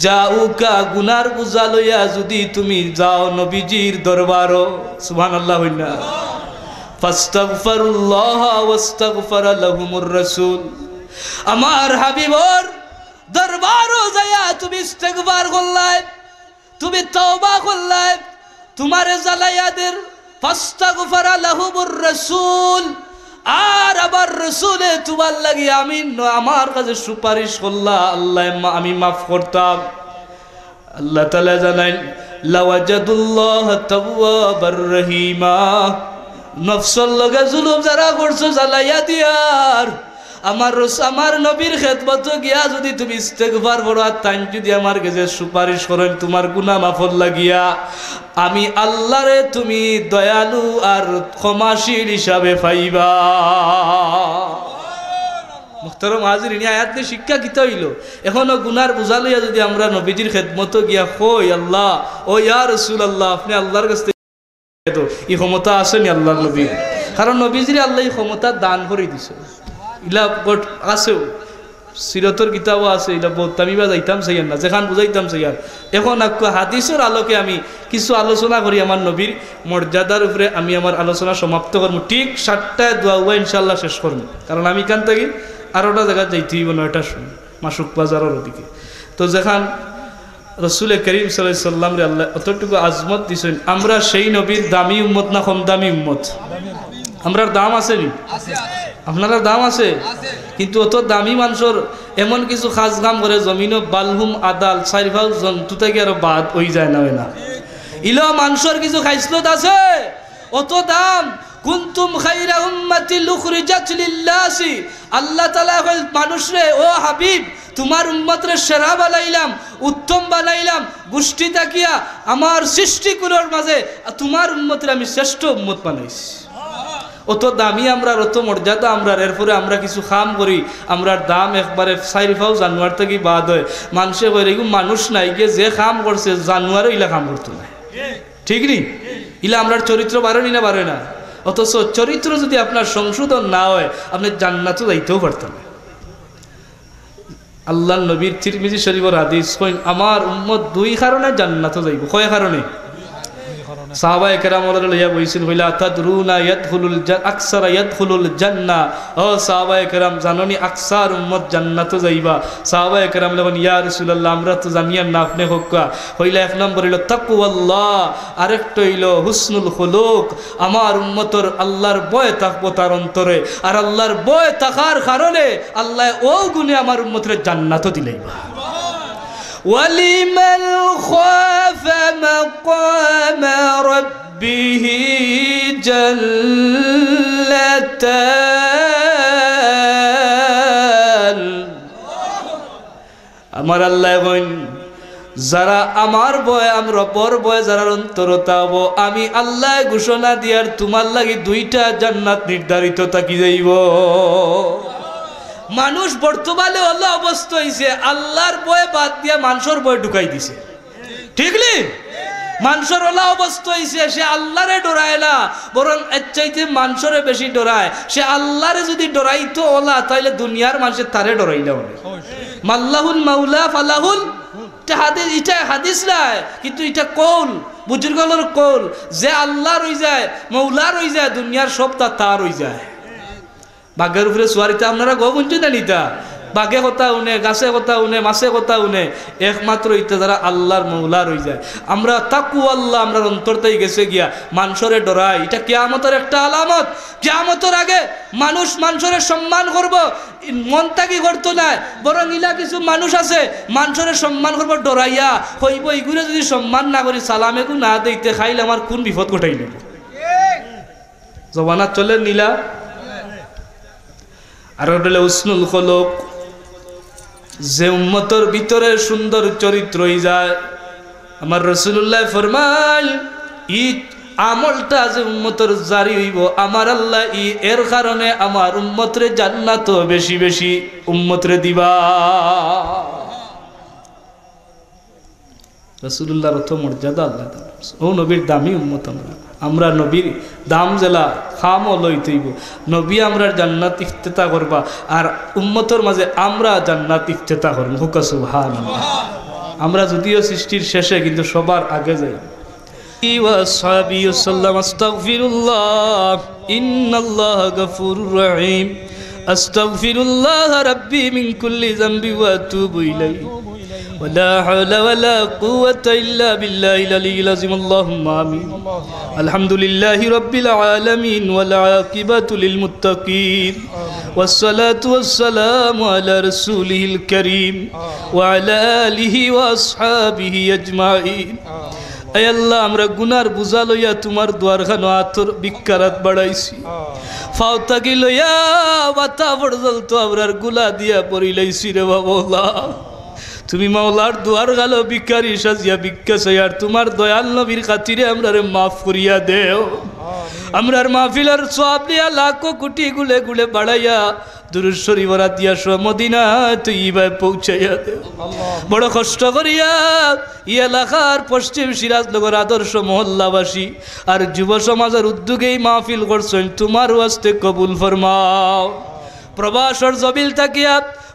জাউকা গুনার বুঝা লইয়া যদি তুমি যাও নবীজির দরবারও, সুবহানাল্লাহ হইনা, ফাস্তাগফিরুল্লাহ ওয়াস্তাগফার লাহুমুর রাসূল, আমার হাবিবর দরবারও যায়া তুমি ইস্তেগফার করলাই, তুমি তওবা করলাই, তোমারে জালায়াদের ফাস্তাগফার লাহুমুর রাসূল, আর আবার রাসূলে তোমার লাগি আমি আমার কাছে সুপারিশ করলা, আল্লাহ আমি মাফ করতাম। আল্লাহ তাআলা জানাই লাওয়াজাদুল্লাহ তাওয়াবার রহিমা, নফসের লগে জুলুম যারা করছো জ্বালাইয়া দিয়ার আমার নবীর খেদমত গিয়া যদি তুমি ইস্তেগফার করো আর তাই যদি আমার কাছে সুপারিশ করেন তোমার গুনাহ মাফর লাগিয়া, আমি আল্লাহরে তুমি দয়ালু আর ক্ষমাশীল হিসাবে পাইবা। মুহতারাম হাজিরিন, আয়াত দিয়ে শিক্ষা কিতা হইল? এখনো গুনার বুঝা লইয়া যদি আমরা নবীজির খেদমত গিয়া কই আল্লাহ ও ইয়া রাসূলুল্লাহ, আপনি আল্লাহর কাছে এই ক্ষমতা আসেনি আল্লাহর নবী, কারণ নবীজির আল্লাহ এই ক্ষমতা দান করে দিছে। ইলা আছেও সিরতর কিতাবও আছে, এটা বহুত আমি বা যাইতাম চাইয়ার না, যেখান বুঝাইতাম চাইয়ার। এখন হাদিসের আলোকে আমি কিছু আলোচনা করি আমার নবীর মর্যাদার উপরে, আমি আমার আলোচনা সমাপ্ত করবো। ঠিক 7টায় দোয়া হুয়া ইনশাল্লাহ শেষ করবো, কারণ আমি কান থাকি আরোটা জায়গা যাইতে হইব 9টার সময় মাসুক বাজারের ওদিকে। তো যেখান রসুল করিম সাল্লাল্লাহু আলাইহি সাল্লাম রে আল্লাহ অতটুকু আজমত দিছেন, আমরা সেই নবীর দামি উম্মত না কম দামি উম্মত? আমরার দাম আছে নি? আপনারা দাম আছে, কিন্তু অত দামি মানুষের এমন কিছু খাস কাম করে জমিনও বালহুম আদাল 4 ভাগ জন্তু থেকে আরো বাদ হয়ে যায় না না ইলো মানুষের কিছু খাইসলত আছে, অত দাম। কুনতুম খায়রা উম্মাতিল উখরিজাত লিল্লাহি, আল্লাহ তাআলা কই মানুষরে ও হাবিব তোমার উম্মতরে সেরা বানাইলাম, উত্তম বানাইলাম, গোষ্ঠী তাকিয়া আমার সৃষ্টিগুলোর মাঝে তোমার উম্মতরে আমি শ্রেষ্ঠ উম্মত বানাইছি। অত দামি আমরা, অত মর্যাদা আমরা, এরপরে আমরা কিছু খাম করি, আমরার দাম একবারে 4 ভাগ জানুয়ার থেকে বাদ হয়। মানুষে কই এরকম মানুষ নাই গিয়ে যে খাম করছে জানুয়ারও ইলা খাম করতো না, ঠিক নি? ইলা আমরার চরিত্র বাড়েনি না বাড়ে না? অথচ চরিত্র যদি আপনার সংশোধন না হয় আপনি জান্নাতে যাইতেও পারতেন না। আল্লাহ নবীর তিরমিজি শরীফের হাদিস কইন আমার উম্মত 2 কারণে জান্নাতে যাইব। কয় কারণে? সাহাবায়ে কেরাম ওরা লইয়া বইছেন কইলা তাদরুনা ইয়াদখুলুল আকসারা ইয়াদখুলুল জান্নাহ, ও সাহাবায়ে কেরাম জাননি আকসার উম্মত জান্নাতে যাইবা? সাহাবায়ে কেরাম বলেন ইয়া রাসূলুল্লাহ আমরা তো জানিয়া না, আপনি হোক্কা। কইলা 1 নম্বর হইল তাকওয়াল্লাহ, আরেকটা হইল হুসনুল খুলুক, আমার উম্মতর আল্লাহর ভয় থাকবো তার অন্তরে, আর আল্লাহর ভয় থাকার কারণে আল্লাহ ও গুণে আমার উম্মতরে জান্নাতও দিলাইবা। وَلِمَنْ خَافَ مَقَامَ رَبِّهِ جَنَّتَانِ, আমার আল্লাহ কইন যারা আমার ভয় আমরা পর ভয় যারা অন্তরতা হবো, আমি আল্লাহ ঘোষণা দিয়ার তোমার লাগি 2টা জান্নাত নির্ধারিত থাকি যাইব। মানুষ বর্তমানে হলো অবস্থা হয়েছে আল্লাহর ভয় বাদ দিয়া মানুষের ভয় ঢুকাই দিছে, ঠিক নি? মানুষের হলো অবস্থা হয়েছে সে আল্লাহরে ডরায় না, বরং এর চাইতে মানুষেরে বেশি ডরায়। সে আল্লাহরে যদি ডরাইতো ওলা তাইলে দুনিয়ার মানুষের তারে ডরাইলে হবে। মাল্লাহুল মাওলা ফালাহুল, এটা হাদিস নাই, কিন্তু এটা কৌল, বুজুর্গের কৌল, যে আল্লাহ রই যায় মৌলা রই যায় দুনিয়ার সব তার রই যায়। বাঘের উপরে সোয়ারিতে আপনারা গো বুঝছেন না নিতা, বাঘে কথা উনে, গাছে কথা উনে, মাছে কথা উনে, একমাত্র ইটা যারা আল্লাহর মৌলা রই যায়। আমরা তাকওয়াল্লাহ আমরা অন্তরটাই গেছে গিয়া মানুষরে ডরাই, এটা কিয়ামতের একটা আলামত। কিয়ামতের আগে মানুষ মানুষরে সম্মান করব, মনটা কি করতো না, বরং ইলা কিছু মানুষ আছে মানুষরে সম্মান করবো ডরাইয়া, হইব এইগুলো যদি সম্মান না করি সালামেকু না দিতে খাইলে আমার কোন বিপদ ঘটাই নেব। জবানাত চলে নীলা আর ওটা উসনুল খুলুক, যে উম্মতর ভিতরে সুন্দর চরিত্র হয়ে যায়। আমার রাসূলুল্লাহ ফরমায় আমলটা যে উম্মতর জারি হইব আমার আল্লাহ এর কারণে আমার উম্মতরে জান্নাত বেশি বেশি উম্মতরে দিবা। রাসূলুল্লাহর অত মর্যাদা আল্লাহ তাআলা, ও নবীর দামি উম্মত আমরা নবীর দাম জেলা খামও লইতেইব। নবী আমরা জান্নাত ইফতেতা করবা আর উম্মতর মাঝে আমরা জান্নাত ইফতেতা করব। হুকা সুবহানাল্লাহ। আমরা যদিও সৃষ্টির শেষে কিন্তু সবার আগে যাই। وأصحابه وسلم أستغفر الله إن الله غفور رحيم أستغفر الله ربي من كل ذنب وأتوب إليه ولا حول ولا قوة إلا بالله العلي العظيم اللهم آمين الحمد لله رب العالمين والعاقبة للمتقين والصلاة والسلام على رسوله الكريم وعلى آله وأصحابه أجمعين। আয় আল্লাহ আমরা গুনার বোঝা লইয়া তোমার দুয়ার খানো আতর বিকারাত বাড়াইছি, ফাওতাকি লইয়া বাতা পর্যন্ত আমরার গুলা দিয়া পড়িলাইছি রে বাবা। তুমি মাওলার দুয়ার গালো ভিখারি সাজিয়া ভিক্ষা চাই আর তোমার দয়াল নবীর খাতিরে আমরারে মাফ করিয়া দেও। আমরার মাহফিলের সওয়াব দিয়া লাখো কোটি গুলে গুলে বাড়াইয়া দুরূদ শরীফ দিয়া মদিনা তৈয়বায় পৌঁছাইয়া দেও। বড় কষ্ট করিয়া ই এলাকার পশ্চিম সিরাজনগর আদর্শ মহল্লাবাসী আর যুব সমাজের উদ্যোগেই মাহফিল করছেন, তোমার ওয়াস্তে কবুল ফরমাও। প্রবাসর জবিল থাকিয়া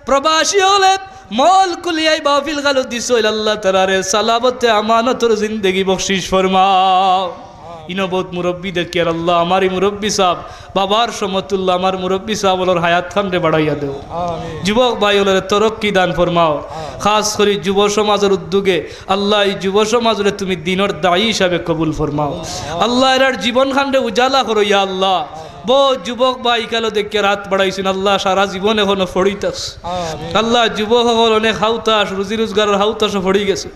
প্রবাসী হলে মল কুলিয়াই মাহফিল গালো দিছ আল্লাহ তাআলারে সালাবতে আমানতর জিন্দেগি বখশিশ ফরমাও। ইনবত মুরব্বী দেখি আর আল্লাহ আমারই মুরব্বী সাহেব বাবার সমতুল্লাহ আমার মুরব্বী সাহেব ওর হায়াত খানরে বাড়াইয়া দেও। যুবক ভাই ওদের তরক্কি দান ফরমাও। খাস করে যুব সমাজের উদ্যোগে আল্লাহ এই যুব সমাজরে তুমি দিনের দায়ী হিসাবে কবুল ফরমাও। আল্লাহ এর জীবন খানরে উজালা করো ইয়া আল্লাহ। বহু যুবক ভাই কালো দেখে রাত বাড়াইছেন আল্লাহ, সারা জীবন এখনো ফড়িতাস আল্লাহ। যুবক সকল অনেক হাউতাস রুজি রোজগারের হাউতাসও ফড়ি গেছে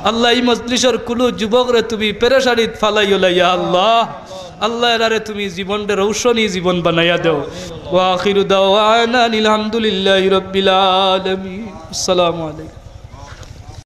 আল্লাহ। এই মজলিসের কুলু যুবকরে তুমি পেরেশানিত ফালাইও ইয়া আল্লাহ। আল্লাহ এরারে তুমি জীবনটা রৌশনী জীবন বানাইয়া দেও। ওয়া আখিরু দাওয়ানা আলহামদুলিল্লাহি রাব্বিল আলামিন। আসসালামু আলাইকুম।